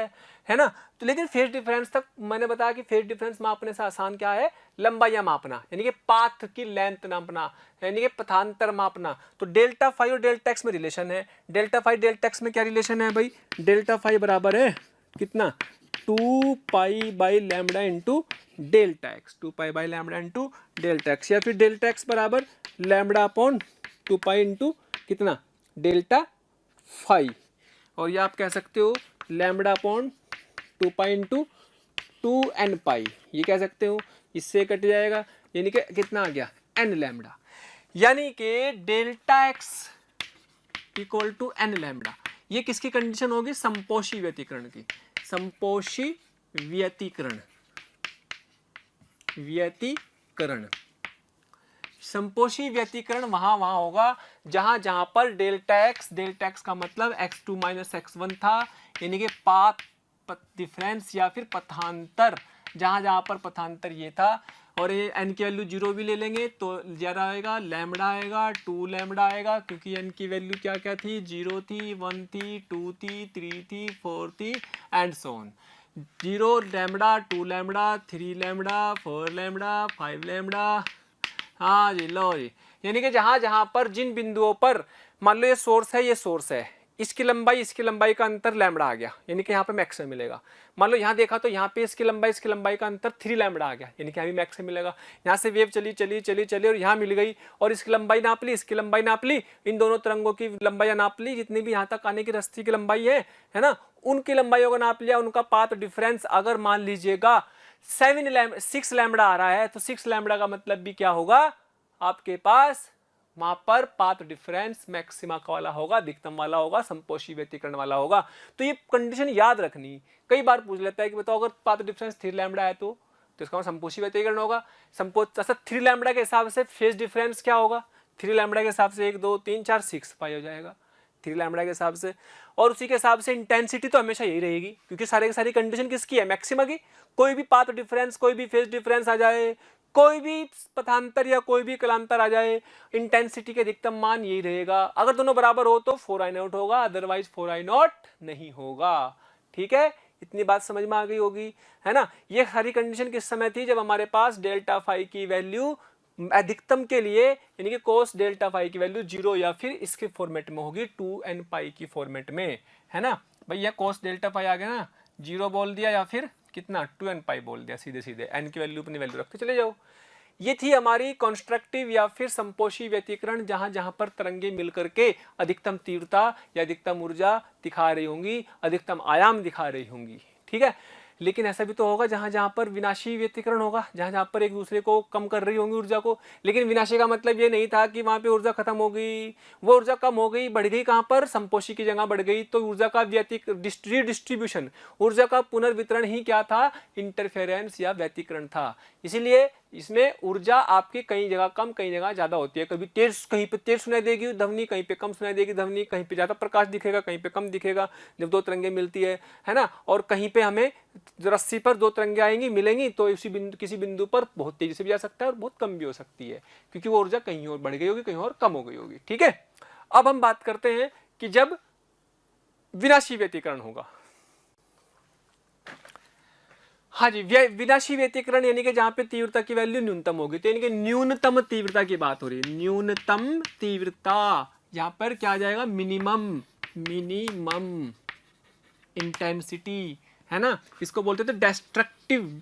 है ना? तो लेकिन फेज डिफरेंस तक मैंने बताया कि फेज डिफरेंस मापने से आसान क्या है? लंबाइयां मापना, यानी कि पाथ की लेंथ नापना, यानी कि पथांतर मापना। तो डेल्टा फाई और डेल्टा एक्स में रिलेशन है। डेल्टा फाई डेल्टा एक्स में क्या रिलेशन है भाई? डेल्टा फाई बराबर है कितना? 2 pi by lambda into delta x, 2 pi by lambda into delta x, या फिर डेल्टा एक्स बराबर लैम्बडा अपॉन 2 पाई इंटू कितना? Delta phi. और ये आप कह सकते हो lambda upon 2 pi into 2n pi, ये कह सकते हो। इससे कट जाएगा, यानी कि कितना आ गया? n lambda. यानी कि delta x equal to n lambda. ये किसकी कंडीशन होगी? संपोषी व्यतिकरण की। संपोषी व्यतिकरण, व्यतिकरण, संपोषी व्यतिकरण वहां होगा जहां जहां पर डेल्टा एक्स का मतलब x2 माइनस x1 था, यानी कि पाथ डिफरेंस या फिर पथांतर, जहां जहां पर पथांतर ये था। और ये n की वैल्यू 0 भी ले लेंगे तो ज़्यादा आएगा, लैम्बडा आएगा, 2 लैम्बडा आएगा, क्योंकि n की वैल्यू क्या क्या थी? 0 थी, 1 थी, 2 थी, 3 थी, 4 थी, and so on. 0 lambda, 2 lambda, 3 lambda, 4 lambda, 5 lambda. हाँ जी, लो जी, यानी कि जहां जहां पर जिन बिंदुओं पर मान लो ये सोर्स है, ये सोर्स है, इसकी लंबाई का अंतर लैम्बडा आ गया, यानी कि यहाँ पे मैक्सिमम मिलेगा। मान लो यहाँ देखा तो यहाँ पे इसकी लंबाई का अंतर 3 लैम्बडा आ गया, यानी कि यहाँ भी मैक्सिमम मिलेगा। यहाँ से वेव चली चली चली चली और यहाँ मिल गई और इसकी लंबाई नाप ली, इसकी लंबाई नाप ली, इन दोनों तरंगों की लंबाई नाप ली, जितनी भी यहाँ तक आने की रस्सी की लंबाई है ना, उनकी लंबाइयों को नाप लिया, उनका पाथ डिफरेंस अगर मान लीजिएगा 6 लैम्बडा आ रहा है तो 6 लैम्बडा का मतलब भी क्या होगा, आपके पास वहां पर पाथ डिफरेंस मैक्सिमा का वाला होगा, अधिकतम वाला होगा, समपोषी व्यतिकरण वाला होगा। तो ये कंडीशन याद रखनी। कई बार पूछ लेता है कि बताओ अगर पाथ डिफरेंस 3 लैम्बडा है तो इसका मतलब समपोषी व्यतिकरण होगा। 3 लैम्बडा के हिसाब से फेज डिफरेंस क्या होगा, 3 लैम्बडा के हिसाब से 1 2 3 4 6 पाई हो जाएगा 3 लैम्बडा के हिसाब से। और उसी के हिसाब से इंटेंसिटी तो हमेशा यही रहेगी, क्योंकि सारे की सारी कंडीशन किसकी है, मैक्सिमा की। कोई भी पाथ डिफरेंस, कोई भी फेज डिफरेंस आ जाए, कोई भी पथांतर या कोई भी कलांतर आ जाए, इंटेंसिटी के अधिकतम मान यही रहेगा। अगर दोनों बराबर हो तो 4I0 होगा, अदरवाइज 4I0 नहीं होगा। ठीक है, इतनी बात समझ में आ गई होगी, है ना। ये सारी कंडीशन किस समय थी, जब हमारे पास डेल्टा फाई की वैल्यू अधिकतम के लिए, यानी कि कोस डेल्टा फाई की वैल्यू 0 या फिर इसके फॉर्मेट में होगी 2n पाई की फॉर्मेट में, है ना भैया। कोस डेल्टा फाई आ गया ना, 0 बोल दिया या फिर कितना 2n पाई बोल दिया, सीधे सीधे n की वैल्यू अपनी वैल्यू रखते चले जाओ। ये थी हमारी कॉन्स्ट्रक्टिव या फिर संपोषी व्यतिकरण, जहां जहां पर तरंगे मिलकर के अधिकतम तीव्रता या अधिकतम ऊर्जा दिखा रही होंगी, अधिकतम आयाम दिखा रही होंगी। ठीक है, लेकिन ऐसा भी तो होगा जहां जहां पर विनाशी व्यतिकरण होगा, जहां जहां पर एक दूसरे को कम कर रही होंगी ऊर्जा को। लेकिन विनाशी का मतलब ये नहीं था कि वहां पे ऊर्जा खत्म हो गई, वो ऊर्जा कम हो गई, बढ़ गई कहां पर, संपोषी की जगह बढ़ गई। तो ऊर्जा का डिस्ट्रीब्यूशन, ऊर्जा का पुनर्वितरण ही क्या था, इंटरफेरेंस या व्यतिकरण था। इसीलिए इसमें ऊर्जा आपकी कई जगह कम कई जगह ज्यादा होती है। कभी तेज, कहीं पे तेज सुनाई देगी ध्वनि, कहीं पे कम सुनाई देगी ध्वनि, कहीं पे ज्यादा प्रकाश दिखेगा, कहीं पे कम दिखेगा जब दो तरंगे मिलती है ना। और कहीं पे हमें रस्सी पर दो तरंगे आएंगी, मिलेंगी, तो इसी बिंदु किसी बिंदु पर बहुत तेजी से भी जा सकता है और बहुत कम भी हो सकती है, क्योंकि वो ऊर्जा कहीं और बढ़ गई होगी, कहीं और कम हो गई होगी। ठीक है, अब हम बात करते हैं कि जब विनाशी व्यतिकरण होगा। हाँ जी, विनाशी व्यतिकरण यानी कि जहां पे तीव्रता की वैल्यू न्यूनतम होगी, तो यानी कि न्यूनतम तीव्रता की बात हो रही है। न्यूनतम तीव्रता यहां पर क्या आ जाएगा, मिनिमम इंटेंसिटी, है ना। इसको बोलते थे डेस्ट्रक्टिव,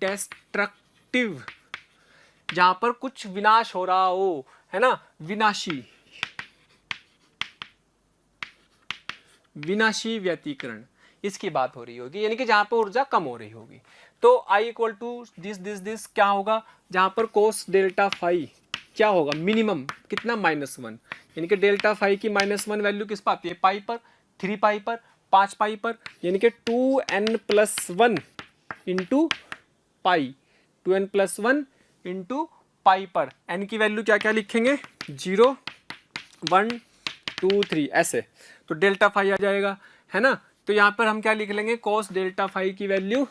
जहां पर कुछ विनाश हो रहा हो, है ना। विनाशी व्यतिकरण, इसकी बात हो रही होगी, यानी कि जहां पर ऊर्जा कम हो रही होगी। तो I इक्वल टू दिस क्या होगा, जहां पर कोस डेल्टा फाई क्या होगा, मिनिमम कितना, -1, यानी कि डेल्टा फाई की -1 वैल्यू किस पर आती है, पाई पर, 3 पाई पर, 5 पाई पर, यानी कि 2n+1 into pi, 2n+1 into pi पर। n की वैल्यू क्या क्या लिखेंगे, 0 1 2 3 ऐसे, तो डेल्टा फाई आ जाएगा, है ना। तो यहाँ पर हम क्या लिख लेंगे, कोस डेल्टा फाई की वैल्यू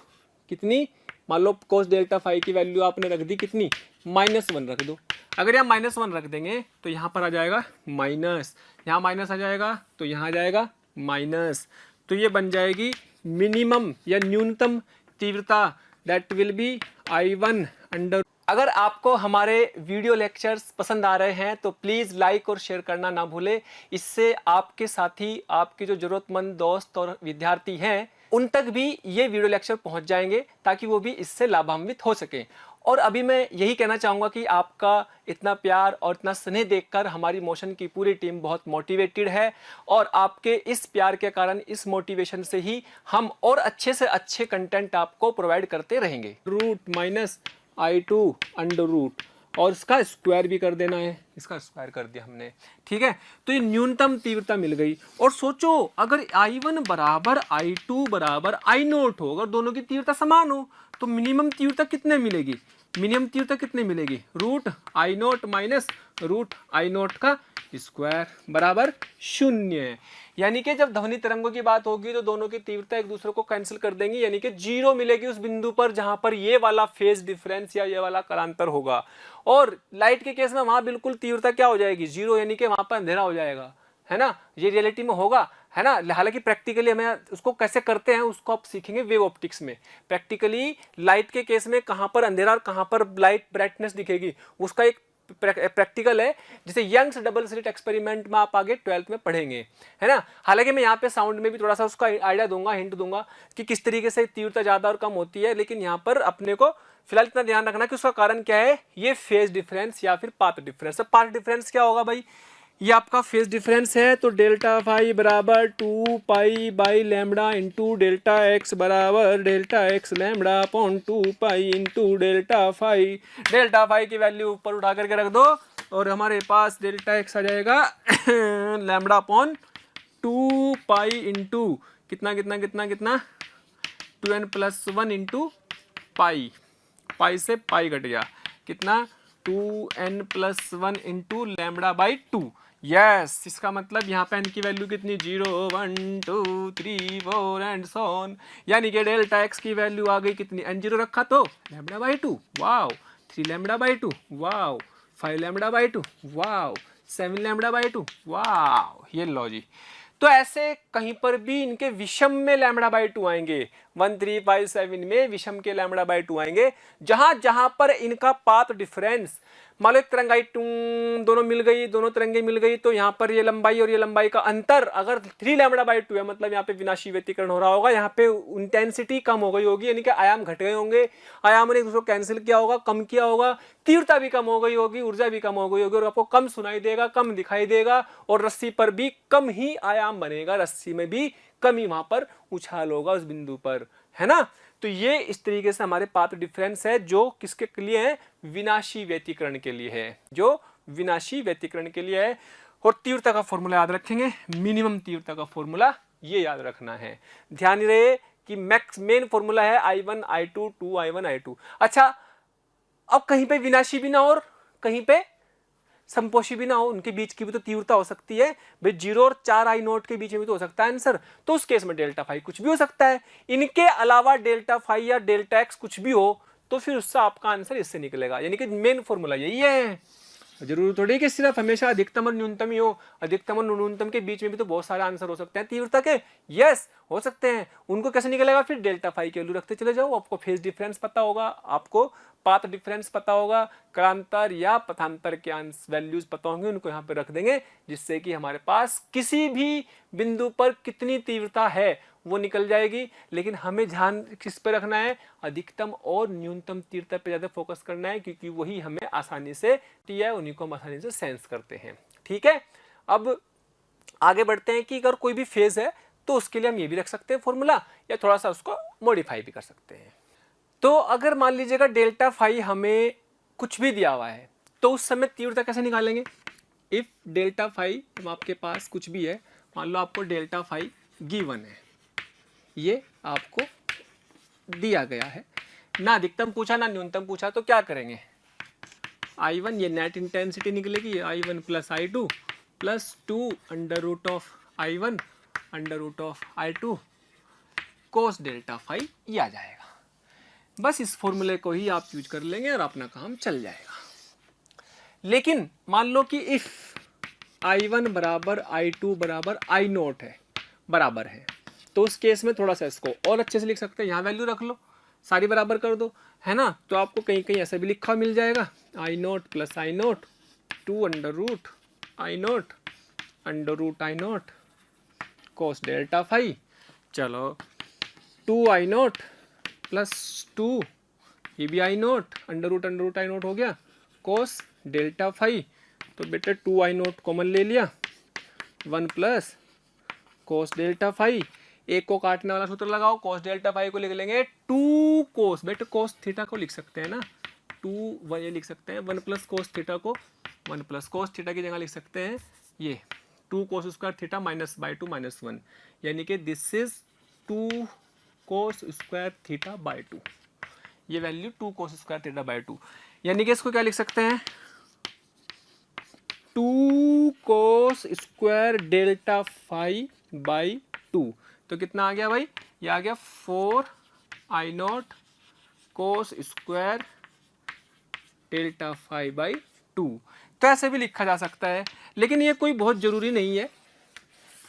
कितनी, मान लो कोस डेल्टा फाई की वैल्यू आपने रख दी कितनी, -1 रख दो। अगर यहाँ -1 रख देंगे तो यहाँ पर आ जाएगा माइनस, यहाँ माइनस आ जाएगा तो यहाँ आ जाएगा माइनस, तो ये बन जाएगी मिनिमम या न्यूनतम तीव्रता, that will B I1 under. अगर आपको हमारे वीडियो लेक्चर्स पसंद आ रहे हैं तो प्लीज़ लाइक और शेयर करना ना भूलें। इससे आपके साथी, आपके जो ज़रूरतमंद दोस्त और विद्यार्थी हैं, उन तक भी ये वीडियो लेक्चर पहुंच जाएंगे, ताकि वो भी इससे लाभान्वित हो सकें। और अभी मैं यही कहना चाहूँगा कि आपका इतना प्यार और इतना स्नेह देखकर हमारी मोशन की पूरी टीम बहुत मोटिवेटेड है, और आपके इस प्यार के कारण, इस मोटिवेशन से ही हम और अच्छे से अच्छे कंटेंट आपको प्रोवाइड करते रहेंगे। √-I2 अंडर रूट, और इसका स्क्वायर भी कर देना है, इसका स्क्वायर कर दिया हमने। ठीक है, तो ये न्यूनतम तीव्रता मिल गई। और सोचो अगर I1 बराबर I2 बराबर I0 हो, अगर दोनों की तीव्रता समान हो, तो मिनिमम तीव्रता कितने मिलेगी, मिनिमम तीव्रता कितने मिलेगी, √I0 माइनस √I0 का स्क्वायर बराबर 0। यानी कि जब ध्वनि तरंगों की बात होगी तो दोनों की तीव्रता एक दूसरे को कैंसिल कर देंगी, यानी कि 0 मिलेगी उस बिंदु पर जहां पर ये वाला फेज डिफरेंस या ये वाला कलांतर होगा। और लाइट के केस में वहां बिल्कुल तीव्रता क्या हो जाएगी, 0, यानी कि वहां पर अंधेरा हो जाएगा, है ना। ये रियलिटी में होगा, है ना। हालांकि प्रैक्टिकली हमें उसको कैसे करते हैं उसको आप सीखेंगे वेव ऑप्टिक्स में। प्रैक्टिकली लाइट के केस में कहां पर अंधेरा और कहां पर लाइट ब्राइटनेस दिखेगी, उसका एक प्रैक्टिकल है, जिसे यंग्स डबल स्लिट एक्सपेरिमेंट में आप आगे 12th में पढ़ेंगे, है ना। हालांकि मैं यहाँ पे साउंड में भी थोड़ा सा उसका आइडिया दूंगा, हिंट दूंगा कि किस तरीके से तीव्रता ज़्यादा और कम होती है, लेकिन यहाँ पर अपने को फिलहाल इतना ध्यान रखना कि उसका कारण क्या है, ये फेज डिफरेंस या फिर पाथ डिफरेंस। अब पाथ डिफरेंस क्या होगा भाई, ये आपका फेज डिफरेंस है, तो डेल्टा फाई बराबर 2 pi by lambda into delta x बराबर delta x lambda upon 2 pi into delta phi. Delta phi की वैल्यू ऊपर उठा करके रख दो और हमारे पास डेल्टा एक्स आ जाएगा लैम्बडा अपॉन 2 पाई इंटू कितना कितना कितना कितना 2n+1 इंटू पाई, पाई से पाई घट गया कितना 2n+1 into lambda by 2। Yes, इसका मतलब यहाँ पे n की वैल्यू कितनी 0 1 2 3 4 एंड सो ऑन, यानी कि डेल्टा x की वैल्यू आ गई कितनी, n0 रखा तो lambda by 2, wow, 3 lambda by 2, wow, 5 lambda by 2, wow, 7 lambda by 2, wow. ये लो जी, तो ऐसे कहीं पर भी इनके विषम में लैम्बडा बाई 2 आएंगे, 1 3 5 7 में विषम के लैम्बडा बाई 2 आएंगे, जहां जहां पर इनका पाथ डिफरेंस, मान लो एक तरंगाई दोनों मिल गई, दोनों तरंगे मिल गई, तो यहाँ पर ये लंबाई और ये लंबाई का अंतर अगर 3 लैम्बडा बाई 2 है, मतलब यहाँ पे विनाशी व्यतिकरण हो रहा होगा, यहाँ पे इंटेंसिटी कम हो गई होगी, यानी कि आयाम घट गए होंगे, आयाम ने एक दूसरे को कैंसिल किया होगा, कम किया होगा, तीव्रता भी कम हो गई होगी, ऊर्जा भी कम हो गई होगी, और आपको कम सुनाई देगा, कम दिखाई देगा, और रस्सी पर भी कम ही आयाम बनेगा, रस्सी में भी कम ही वहां पर उछाल होगा उस बिंदु पर, है ना। तो ये इस तरीके से हमारे पाथ डिफरेंस है, जो किसके लिए है, विनाशी व्यतिकरण के लिए है, जो विनाशी व्यतिकरण के लिए है। और तीव्रता का फॉर्मूला याद रखेंगे, मिनिमम तीव्रता का फॉर्मूला ये याद रखना है, ध्यान रहे कि मैक्स मेन फॉर्मूला है I1 I2 2 I1 I2। अच्छा, अब कहीं पे विनाशी भी ना और कहीं पे संपोषी भी ना हो, उनके बीच की भी तो तीव्रता हो सकती है भाई, 0 और 4 I0 के बीच में भी तो हो सकता है आंसर, तो उस केस में डेल्टा फाई कुछ भी हो सकता है, इनके अलावा डेल्टा फाई या डेल्टा एक्स कुछ भी हो, तो फिर उससे आपका आंसर इससे निकलेगा, यानी कि मेन फॉर्मूला यही है। जरूर थोड़ी कि सिर्फ हमेशा अधिकतम और न्यूनतम ही हो, अधिकतम और न्यूनतम के बीच में भी तो बहुत सारे आंसर हो सकते हैं तीव्रता के, यस हो सकते हैं। उनको कैसे निकलेगा, फिर डेल्टा फाई की वैल्यू रखते चले जाओ, आपको फेज डिफरेंस पता होगा, आपको पाथ डिफरेंस पता होगा, कालांतर या पथांतर के वैल्यूज पता होंगे, उनको यहाँ पे रख देंगे, जिससे कि हमारे पास किसी भी बिंदु पर कितनी तीव्रता है वो निकल जाएगी। लेकिन हमें ध्यान किस पे रखना है, अधिकतम और न्यूनतम तीव्रता पे ज्यादा फोकस करना है, क्योंकि वही हमें आसानी से है, उन्हीं को हम आसानी से सेंस करते हैं। ठीक है, अब आगे बढ़ते हैं कि अगर कोई भी फेज है तो उसके लिए हम ये भी रख सकते हैं फॉर्मूला, या थोड़ा सा उसको मॉडिफाई भी कर सकते हैं। तो अगर मान लीजिएगा डेल्टा फाई हमें कुछ भी दिया हुआ है, तो उस समय तीव्रता कैसे निकालेंगे। इफ डेल्टा फाई आपके पास कुछ भी है, मान लो आपको डेल्टा फाई गिवन है, ये आपको दिया गया है, ना अधिकतम पूछा ना न्यूनतम पूछा, तो क्या करेंगे, I1 ये नेट इंटेंसिटी निकलेगी, I1 plus I2 plus 2 under root of I1 under root of I2 cos delta phi, ये आ जाएगा। बस इस फॉर्मूले को ही आप यूज कर लेंगे और अपना काम चल जाएगा। लेकिन मान लो कि इफ I1 बराबर I2 बराबर I0 है, बराबर है, तो उस केस में थोड़ा सा इसको और अच्छे से लिख सकते हैं, यहाँ वैल्यू रख लो, सारी बराबर कर दो, है ना। तो आपको कहीं कहीं ऐसा भी लिखा मिल जाएगा, I0 plus I0 2 under root I0 under root I0 cos delta phi. चलो 2 I0 प्लस 2, ये भी I0 अंडर रूट I0 हो गया कोस डेल्टा फाई। तो बेटा 2 I0 कॉमन ले लिया, 1 प्लस कोस डेल्टा फाई, एक को काटने वाला सूत्र लगाओ, कोस डेल्टा फाई को लिख लेंगे 2 कोस, बेटा कोस थीटा को लिख सकते हैं ना, 2 ये लिख सकते हैं, 1 प्लस कोस थीटा को 1 प्लस कोस थीटा की जगह लिख सकते हैं ये 2 cos square theta minus by 2 minus 1, यानी कि this is 2 cos square theta by 2, ये value 2 cos square theta by 2, यानी कि इसको क्या लिख सकते हैं 2 cos square delta phi by 2। तो कितना आ गया भाई, ये आ गया 4 I0 cos square delta phi by 2। तो ऐसे भी लिखा जा सकता है, लेकिन ये कोई बहुत जरूरी नहीं है,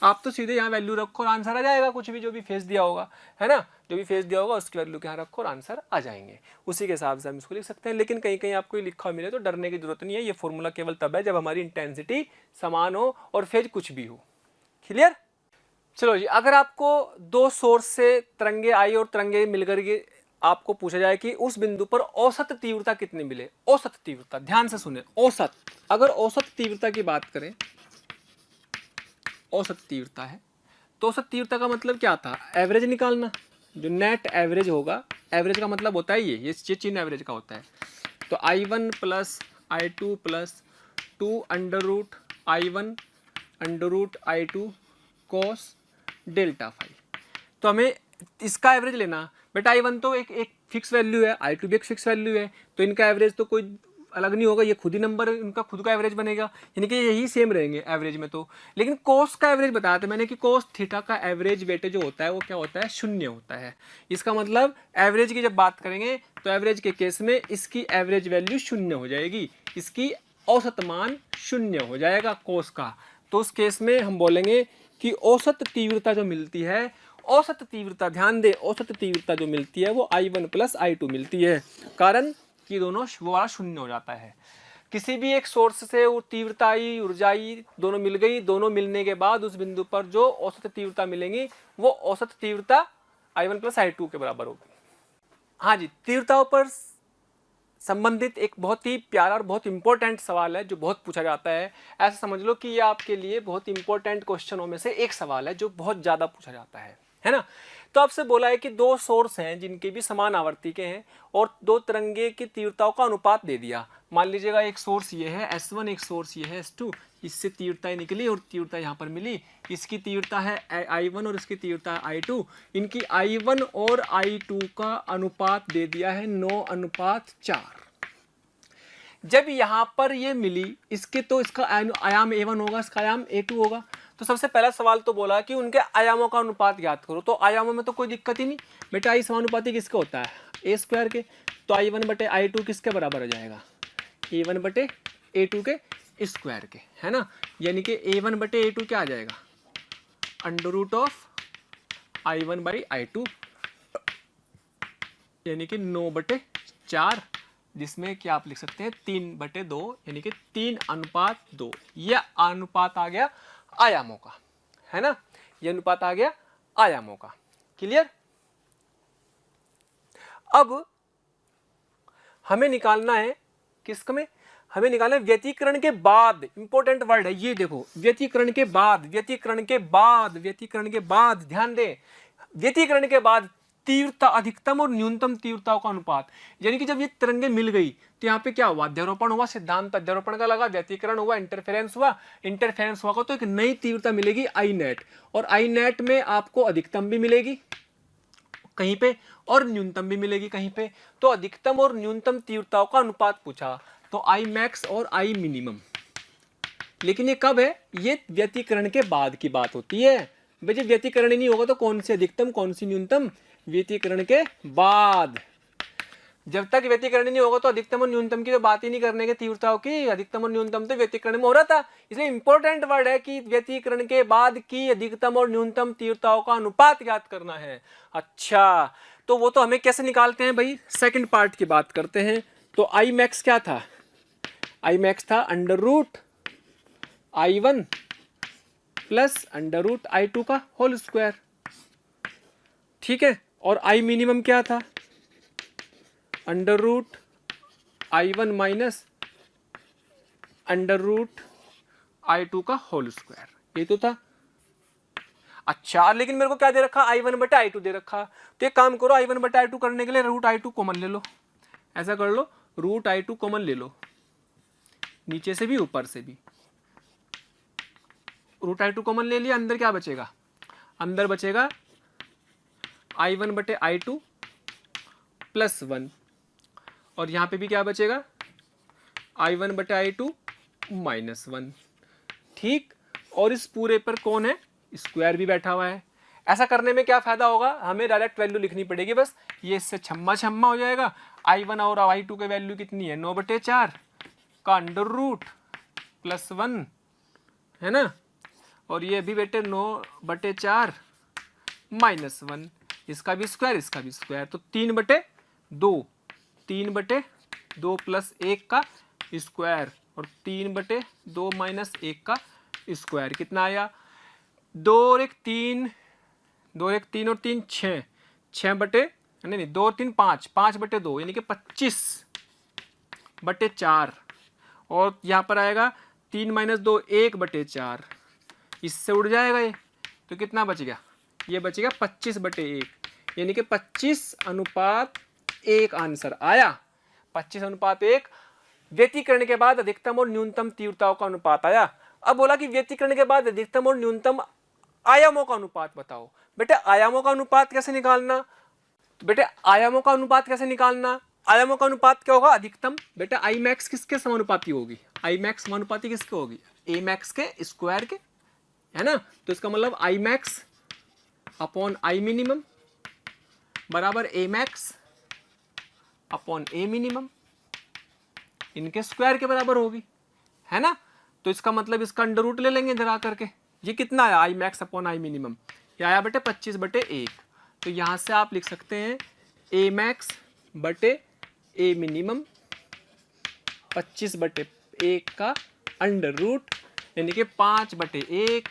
आप तो सीधे यहाँ वैल्यू रखो और आंसर आ जाएगा, कुछ भी जो भी फेस दिया होगा, है ना, जो भी फेस दिया होगा उसकी वैल्यू के यहाँ रखो और आंसर आ जाएंगे, उसी के हिसाब से हम इसको लिख सकते हैं। लेकिन कहीं कहीं आपको ये लिखा हुआ मिले तो डरने की जरूरत नहीं है, ये फॉर्मूला केवल तब है जब हमारी इंटेंसिटी समान हो और फेज कुछ भी हो। क्लियर? चलो जी, अगर आपको दो सोर्स से तरंगे आई और तरंगे मिलकर के आपको पूछा जाए कि उस बिंदु पर औसत तीव्रता कितनी मिले, औसत तीव्रता, ध्यान से सुने, औसत, अगर औसत तीव्रता की बात करें, औसत तीव्रता है तो औसत तीव्रता का मतलब क्या था, एवरेज निकालना, जो नेट एवरेज होगा, एवरेज का मतलब होता है ये चिन्ह एवरेज का होता है। तो I1 plus I2 plus 2 under root I1 under root I2 cos delta phi. तो हमें इसका एवरेज लेना, बट I1 तो एक फिक्स वैल्यू है, I2 भी एक फिक्स वैल्यू है, तो इनका एवरेज तो कोई अलग नहीं होगा, ये खुद ही नंबर, इनका खुद का एवरेज बनेगा, यानी कि यही सेम रहेंगे एवरेज में तो। लेकिन कोस का एवरेज बताया था मैंने कि कोस थीटा का एवरेज वेटेज जो होता है वो क्या होता है, शून्य होता है। इसका मतलब एवरेज की जब बात करेंगे तो एवरेज के केस में इसकी एवरेज वैल्यू शून्य हो जाएगी, इसकी औसत मान शून्य हो जाएगा कोस का। तो उस केस में हम बोलेंगे कि औसत तीव्रता जो मिलती है, औसत तीव्रता, ध्यान दे, औसत तीव्रता जो मिलती है वो I1 प्लस I2 मिलती है, कारण कि दोनों वो वाला शून्य हो जाता है। किसी भी एक सोर्स से वो तीव्रता आई, ऊर्जा आई, दोनों मिल गई, दोनों मिलने के बाद उस बिंदु पर जो औसत तीव्रता मिलेंगी वो औसत तीव्रता I1 प्लस I2 के बराबर होगी। हाँ जी, तीव्रताओं पर संबंधित एक बहुत ही प्यारा और बहुत इंपॉर्टेंट सवाल है जो बहुत पूछा जाता है। ऐसा समझ लो कि ये आपके लिए बहुत इंपॉर्टेंट क्वेश्चनों में से एक सवाल है जो बहुत ज़्यादा पूछा जाता है ना। तो आपसे बोला है कि दो सोर्स हैं जिनके भी समान आवर्ती के हैं और दो तरंगे की तीव्रताओं का अनुपात दे दिया। मान लीजिएगा एक सोर्स ये है S1, एक सोर्स ये है S2, इससे तीव्रताएं निकली और तीव्रता यहाँ पर मिली, इसकी तीव्रता है I1 और इसकी तीव्रता है I2, इनकी I1 और I2 का अनुपात दे दिया है 9:4। जब यहाँ पर ये मिली, इसके तो इसका आयाम A1 होगा, इसका आयाम A2 होगा। तो सबसे पहला सवाल तो बोला कि उनके आयामों का अनुपात ज्ञात करो। तो आयामों में तो कोई दिक्कत ही नहीं बेटा, I समानुपाती किसका होता है, A स्क्वायर के। तो I1 बटे I2 किसके बराबर हो जाएगा, A1 बटे A2 के स्क्वायर के, है ना। यानी कि A1 बटे A2 क्या आ जाएगा, under root of I1 by I2, यानी कि 9/4, जिसमें क्या आप लिख सकते हैं 3/2, यानी कि 3:2। यह अनुपात आ गया आयामों का, है ना, यह अनुपात आ गया आयामों का। क्लियर? अब हमें निकालना है किसका में, हमें निकालना है व्यतिकरण के बाद। इंपॉर्टेंट वर्ड है ये, देखो, व्यतिकरण के बाद, व्यतिकरण के बाद, व्यतिकरण के बाद, ध्यान दें, व्यतिकरण के बाद तीव्रता, अधिकतम और न्यूनतम तीव्रताओं का अनुपात। यानी कि जब ये तरंगे मिल गई तो यहाँ पे क्या हुआ, अध्यारोपण हुआ, सिद्धांत अध्यारोपण का लगा, व्यतिकरण हुआ, इंटरफेरेंस हुआ, इंटरफेरेंस हुआ तो एक नई तीव्रता मिलेगी आई नेट, और आई नेट में आपको अधिकतम भी मिलेगी कहीं पे और न्यूनतम भी मिलेगी कहीं पे। तो अधिकतम और न्यूनतम तीव्रताओं का अनुपात पूछा, तो आई मैक्स और आई मिनिमम। लेकिन ये कब है, ये व्यतिकरण के बाद की बात होती है। भाई जब व्यतिकरण ही नहीं होगा तो कौन सी अधिकतम कौन सी न्यूनतम, व्यतिकरण के बाद। जब तक व्यतिकरण नहीं होगा तो अधिकतम और न्यूनतम की तो बात ही नहीं करने के तीव्रताओं की, अधिकतम और न्यूनतम तो व्यतिकरण में हो रहा था। इसलिए इंपॉर्टेंट वर्ड है कि व्यतिकरण के बाद की अधिकतम और न्यूनतम तीव्रताओं का अनुपात ज्ञात करना है। अच्छा, तो वो तो हमें कैसे निकालते हैं भाई, सेकंड पार्ट की बात करते हैं। तो आई मैक्स क्या था, आई मैक्स था under root I1 plus under root I2 का होल स्क्वायर, ठीक है। और आई मिनिमम क्या था, under root I1 minus under root I2 का होल स्क्वायर, ये तो था। अच्छा, लेकिन मेरे को क्या दे रखा, I1 बटा I2 दे रखा। तो एक काम करो, I1 बटा I2 करने के लिए रूट I2 कॉमन ले लो, ऐसा कर लो, रूट I2 कॉमन ले लो, नीचे से भी ऊपर से भी। रूट I2 कॉमन ले लिया, अंदर क्या बचेगा, अंदर बचेगा I1 बटे I2 प्लस 1, और यहाँ पे भी क्या बचेगा, I1 बटे I2 माइनस 1, ठीक। और इस पूरे पर कौन है, स्क्वायर भी बैठा हुआ है। ऐसा करने में क्या फायदा होगा, हमें डायरेक्ट वैल्यू लिखनी पड़ेगी बस, ये इससे छम्मा छम्मा हो जाएगा। I1 और I2 की वैल्यू कितनी है, 9/4 का अंडर रूट प्लस 1, है ना, और ये भी बेटे 9/4 -1, इसका भी स्क्वायर इसका भी स्क्वायर, तो 3/2, 3/2 + 1 का स्क्वायर और 3/2 - 1 का स्क्वायर कितना आया? 2 और 1 3, 2 1 3 और 3 6, 2 3 5, 5/2 यानी कि 25/4, और यहाँ पर आएगा 3 - 2 1/4, इससे उड़ जाएगा ये, तो कितना बच गया? ये बचेगा 25/1, यानी कि 25:1 आंसर आया। 25:1 व्यतिकरण के बाद अधिकतम और न्यूनतम तीव्रताओं का अनुपात आया। अब बोला कि व्यतिकरण के बाद अधिकतम और न्यूनतम आयामों का अनुपात बताओ। बेटे आयामों का अनुपात कैसे निकालना? तो बेटे आयामों का अनुपात कैसे निकालना? आयामों का अनुपात क्या होगा? अधिकतम। बेटा आई मैक्स किसके समानुपाती होगी? आई मैक्स समानुपाती किसके होगी? ए मैक्स के स्क्वायर के, है ना। तो इसका मतलब I max upon I minimum बराबर ए मैक्स अपॉन ए मिनिमम, इनके स्क्वायर के बराबर होगी, है ना। तो इसका मतलब इसका अंडर रूट ले लेंगे इधर आकर के। ये कितना आया? I max upon I minimum, ये आया बेटे 25/1। तो यहां से आप लिख सकते हैं ए मैक्स बटे ए मिनिमम 25/1 का अंडर रूट, यानी कि 5/1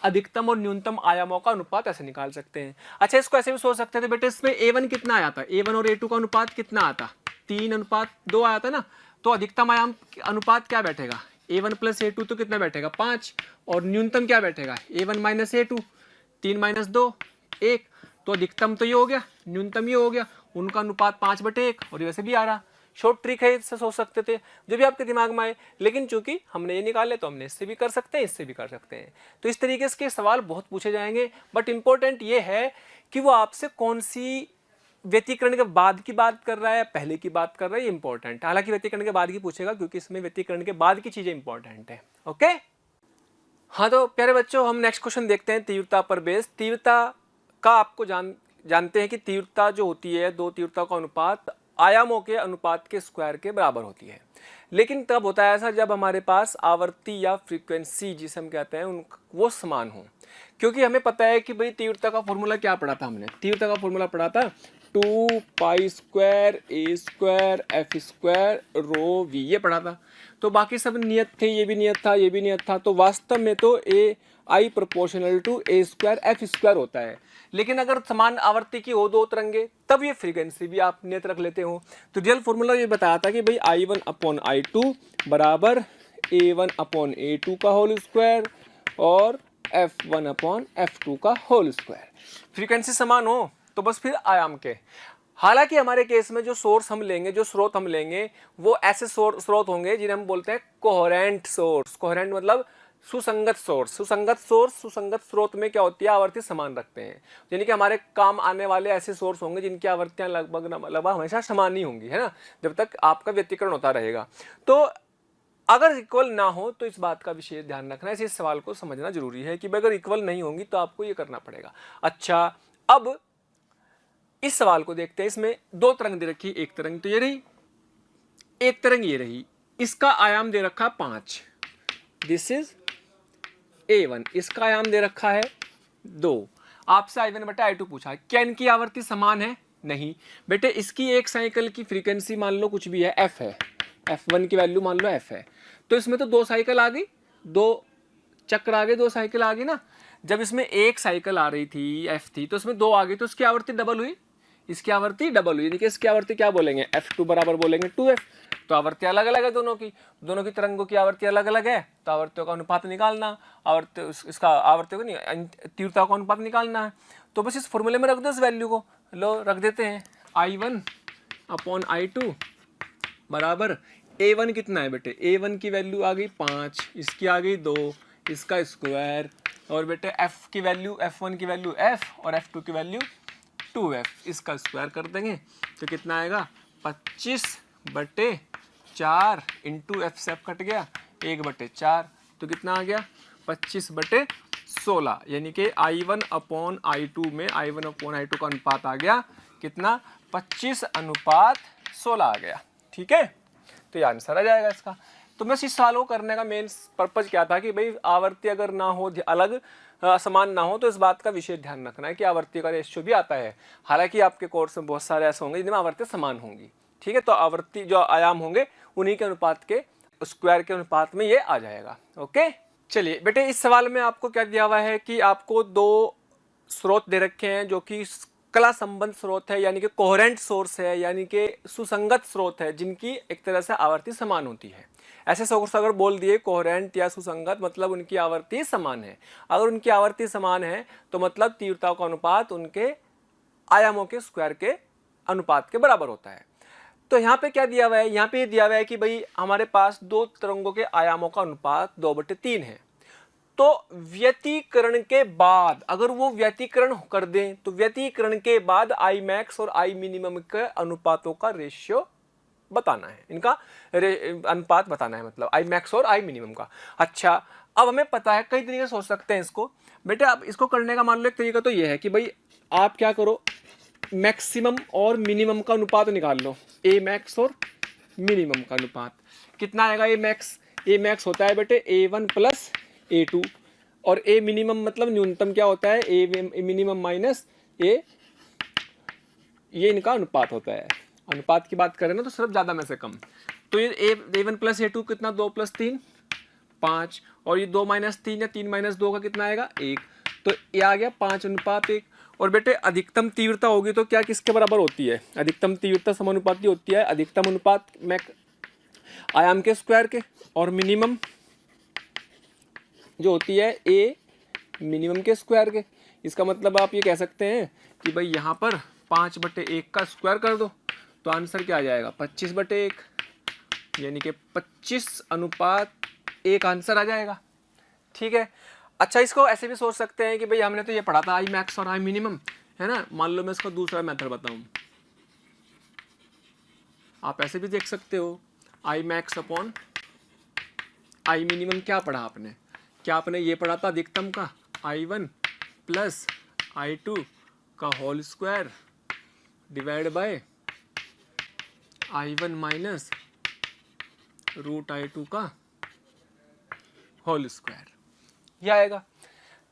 अधिकतम और न्यूनतम आयामों का अनुपात ऐसे निकाल सकते हैं। अच्छा इसको ऐसे भी सोच सकते थे बेटे, इसमें A1 कितना आया था? A1 और A2 का अनुपात कितना आता? 3:2 आया था ना। तो अधिकतम आयाम अनुपात क्या बैठेगा? A1 + A2 तो कितना बैठेगा? 5, और न्यूनतम क्या बैठेगा? A1 - A2, 3 - 2 1, तो अधिकतम तो ये हो गया, न्यूनतम ये हो गया, उनका अनुपात 5/1, और ये वैसे भी आ रहा। शॉर्ट ट्रिक है, इससे सोच सकते थे जो भी आपके दिमाग में आए, लेकिन चूंकि हमने ये निकाले तो हमने इससे भी कर सकते हैं, इससे भी कर सकते हैं। तो इस तरीके से सवाल बहुत पूछे जाएंगे, बट इंपॉर्टेंट ये है कि वो आपसे कौन सी व्यतिकरण के बाद की बात कर रहा है, पहले की बात कर रहा है, ये इंपॉर्टेंट है। हालांकि व्यतिकरण के बाद की पूछेगा, क्योंकि इसमें व्यतिकरण के बाद की चीजें इंपॉर्टेंट है। ओके, हाँ तो प्यारे बच्चों, हम नेक्स्ट क्वेश्चन देखते हैं तीव्रता पर बेस। तीव्रता का आपको जानते हैं कि तीव्रता जो होती है, दो तीव्रता का अनुपात आयामों के अनुपात के स्क्वायर के बराबर होती है। लेकिन तब होता है ऐसा जब हमारे पास आवर्ती या फ्रीक्वेंसी जिसे हम कहते हैं वो समान हो। क्योंकि हमें पता है कि भाई तीव्रता का फॉर्मूला क्या पढ़ा था हमने? तीव्रता का फॉर्मूला पढ़ा था 2π² a² f² ρv, ये पढ़ा था। तो बाकी सब नियत थे, ये भी नियत था, ये भी नियत था। तो वास्तव में तो I proportional to a² f² होता है। लेकिन अगर समान आवर्ती की हो दो तरंगे, तब ये फ्रीक्वेंसी भी आप नियत रख लेते हो। तो रियल फॉर्मूला ये बताया था कि भाई I1/I2 बराबर A1/A2 का होल स्क्वायर और F1/F2 का होल स्क्वायर। फ्रीक्वेंसी समान हो तो बस फिर आयाम के। हालांकि हमारे केस में जो सोर्स हम लेंगे, जो स्रोत हम लेंगे, वो ऐसे स्रोत होंगे जिन्हें हम बोलते हैं कोहेरेंट सोर्स। कोहेरेंट मतलब सुसंगत सोर्स। सुसंगत स्रोत में क्या होती है? आवर्ती समान रखते हैं, यानी कि हमारे काम आने वाले ऐसे सोर्स होंगे जिनकी आवर्तियां लगभग हमेशा समान ही होंगी, है ना, जब तक आपका व्यतिकरण होता रहेगा। तो अगर इक्वल ना हो तो इस बात का विशेष ध्यान रखना है, इस सवाल को समझना जरूरी है कि अगर इक्वल नहीं होंगी तो आपको ये करना पड़ेगा। अच्छा, अब इस सवाल को देखते हैं। इसमें दो तरंग दे रखी, एक तरंग तो ये रही, एक तरंग ये रही। इसका आयाम दे रखा 5, दिस इज A1। इसका आयाम दे रखा है 2। आपसे I1/I2 पूछा, क्या इनकी आवर्ती समान है? नहीं बेटे, इसकी एक साइकिल की फ्रीक्वेंसी मान लो कुछ भी है, f है, f1 की वैल्यू मान लो f है। तो इसमें तो 2 साइकिल आ गई, 2 चक्र आ गए, 2 साइकिल आ गई ना। जब इसमें एक साइकिल आ रही थी, f थी, तो इसमें 2 आ गई, तो इसकी आवर्ती डबल हुई, इसकी आवर्ती डबल हुई, यानी कि इसकी आवर्ती क्या बोलेंगे? F2 बराबर बोलेंगे 2f। तो आवर्ती अलग अलग है दोनों की तरंगों की आवर्ती अलग अलग है, तो आवर्तियों का अनुपात निकालना, इसका आवर्तियों को नहीं, तीव्रता का अनुपात निकालना है। तो बस इस फॉर्मूले में रख दो, इस वैल्यू को लो रख देते हैं। I1/I2 बराबर A1 कितना है बेटे? A1 की वैल्यू आ गई 5, इसकी आ गई 2, इसका स्क्वायर, और बेटे f की वैल्यू, f1 की वैल्यू f और f2 की वैल्यू 2f, इसका स्क्वायर कर देंगे तो कितना आएगा? 25/4 इंटू f से f कट गया 1/4, तो कितना आ गया? 25/16, यानी कि I1/I2 में I1/I2 का अनुपात आ गया कितना? 25:16 आ गया। ठीक है, तो ये आंसर आ जाएगा इसका। तो तो मैं इस सवाल को करने का मेन पर्पज क्या था कि भाई आवर्ती अगर ना हो, अलग समान ना हो, तो इस बात का विशेष ध्यान रखना है कि आवर्ती का रेशियो भी आता है। हालांकि आपके कोर्स में बहुत सारे ऐसे होंगे जिनमें आवर्ती समान होंगी, ठीक है। तो आवर्ती जो आयाम होंगे उन्हीं के अनुपात के स्क्वायर के अनुपात में ये आ जाएगा। ओके, चलिए बेटे, इस सवाल में आपको क्या दिया हुआ है कि आपको दो स्रोत दे रखे हैं जो कि कला संबंध स्रोत है, यानी कि कोहेरेंट सोर्स है, यानी कि सुसंगत स्रोत है, जिनकी एक तरह से आवर्ती समान होती है। ऐसे सोर्स अगर बोल दिए कोहेरेंट या सुसंगत, मतलब उनकी आवर्ती समान है। अगर उनकी आवर्ती समान है तो मतलब तीव्रता का अनुपात उनके आयामों के स्क्वायर के अनुपात के बराबर होता है। तो यहाँ पे क्या दिया हुआ है, यहाँ पे ये दिया हुआ है कि भाई हमारे पास दो तरंगों के आयामों का अनुपात 2/3 है। तो व्यतिकरण के बाद अगर वो व्यतिकरण कर दें तो व्यतिकरण के बाद आई मैक्स और आई मिनिमम के अनुपातों का रेशियो बताना है, इनका अनुपात बताना है, मतलब आई मैक्स और आई मिनिमम का। अच्छा, अब हमें पता है, कई तरीके से सोच सकते हैं इसको बेटा। अब इसको करने का मान लो एक तरीका तो ये है कि भाई आप क्या करो, मैक्सिमम और मिनिमम का अनुपात निकाल लो। ए मैक्स और मिनिमम का अनुपात कितना आएगा? ए मैक्स होता है बेटे A1 प्लस A2, और ए मिनिमम मतलब न्यूनतम क्या होता है? ए मिनिमम माइनस ए, ये इनका अनुपात होता है। अनुपात की बात करें ना तो सिर्फ ज़्यादा में से कम। तो ये A1 प्लस A2 कितना? 2 + 3 5, और ये 2 - 3 या 3 - 2 का कितना आएगा? 1। तो ये आ गया 5:1। और बेटे अधिकतम तीव्रता होगी तो क्या किसके बराबर होती है? अधिकतम तीव्रता समानुपाती होती है अधिकतम अनुपात आयाम के स्क्वायर के, और मिनिमम जो होती है ए मिनिमम के स्क्वायर के। इसका मतलब आप ये कह सकते हैं कि भाई यहाँ पर 5/1 का स्क्वायर कर दो तो आंसर क्या आ जाएगा? 25/1, यानी कि 25:1 आंसर आ जाएगा। ठीक है। अच्छा, इसको ऐसे भी सोच सकते हैं कि भाई हमने तो ये पढ़ा था आई मैक्स और आई मिनिमम, है ना। मान लो मैं इसका दूसरा मेथड बताऊं, आप ऐसे भी देख सकते हो, I max upon I minimum. क्या पढ़ा आपने? क्या आपने ये पढ़ा था अधिकतम का I1 प्लस I2 का whole square divide by I1 minus √I2 का होल स्क्वायर, ये आएगा।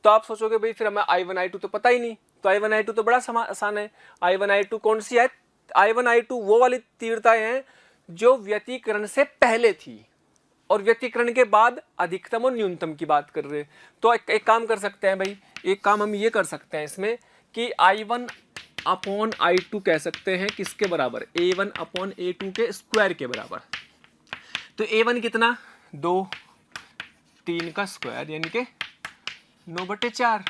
तो आप सोचोगे भाई फिर हमें I1 I2 तो पता ही नहीं, तो I1 I2 तो बड़ा आसान है। I1 I2 कौन सी है? I1 I2 वो वाली तीव्रताएं हैं जो व्यतिकरण से पहले थी और व्यतिकरण के बाद अधिकतम और न्यूनतम की बात कर रहे हैं। तो एक काम कर सकते हैं भाई, एक काम हम ये कर सकते हैं इसमें कि I1 अपॉन I2 कह सकते हैं किसके बराबर? A1 अपॉन A2 के स्क्वायर के बराबर। तो A1 कितना? 2, 3 का स्क्वायर यानी कि 9/4।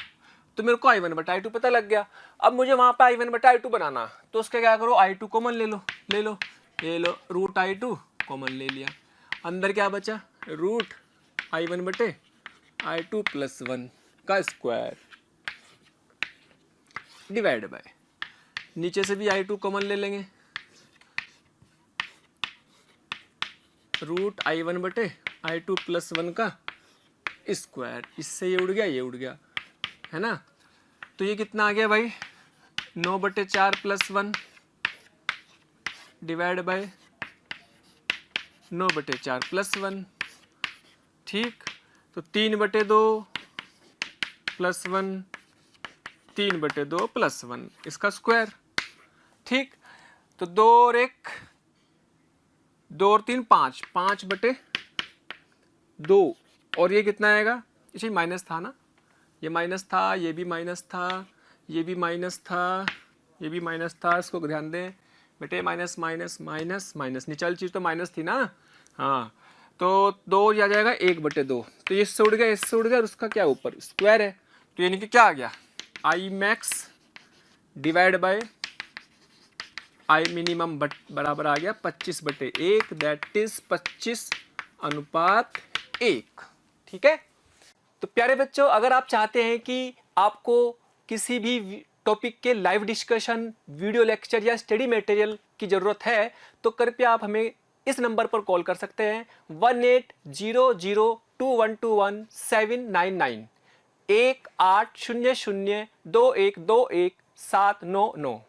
तो मेरे को I1/I2 पता लग गया। अब मुझे वहां पे I1/I2 बनाना, तो उसके क्या करो, I2 कॉमन ले लो, ये लो √I2 कॉमन ले लिया। अंदर क्या बचा? √I1/I2 + 1 का स्क्वायर डिवाइड बाय, नीचे से भी I2 कॉमन ले लेंगे, √I1/I2 + 1 का स्क्वायर। इससे ये उड़ गया, ये उड़ गया, है ना। तो ये कितना आ गया भाई? 9/4 + 1 डिवाइड बाय 9/4 + 1। ठीक, तो 3/2 + 1, 3/2 + 1 इसका स्क्वायर। ठीक, तो 2 और 1, 2 और 3 5, 5/2, और ये कितना आएगा? इसे माइनस था ना, ये माइनस था, ये भी माइनस था, ये भी माइनस था, ये भी माइनस था। इसको ध्यान दें बेटे, माइनस माइनस माइनस माइनस, निचली चीज़ तो माइनस थी ना। हाँ, तो 2 आ जाएगा 1/2। तो ये इससे उड़ गया, इससे उड़ गया, और उसका क्या ऊपर स्क्वायर है। तो यानी कि क्या आ गया? I max divide by I minimum बराबर आ गया 25/1, दैट इज 25:1। ठीक है। तो प्यारे बच्चों, अगर आप चाहते हैं कि आपको किसी भी टॉपिक के लाइव डिस्कशन, वीडियो लेक्चर या स्टडी मटेरियल की ज़रूरत है तो कृपया आप हमें इस नंबर पर कॉल कर सकते हैं 18002121 799 18002121 799।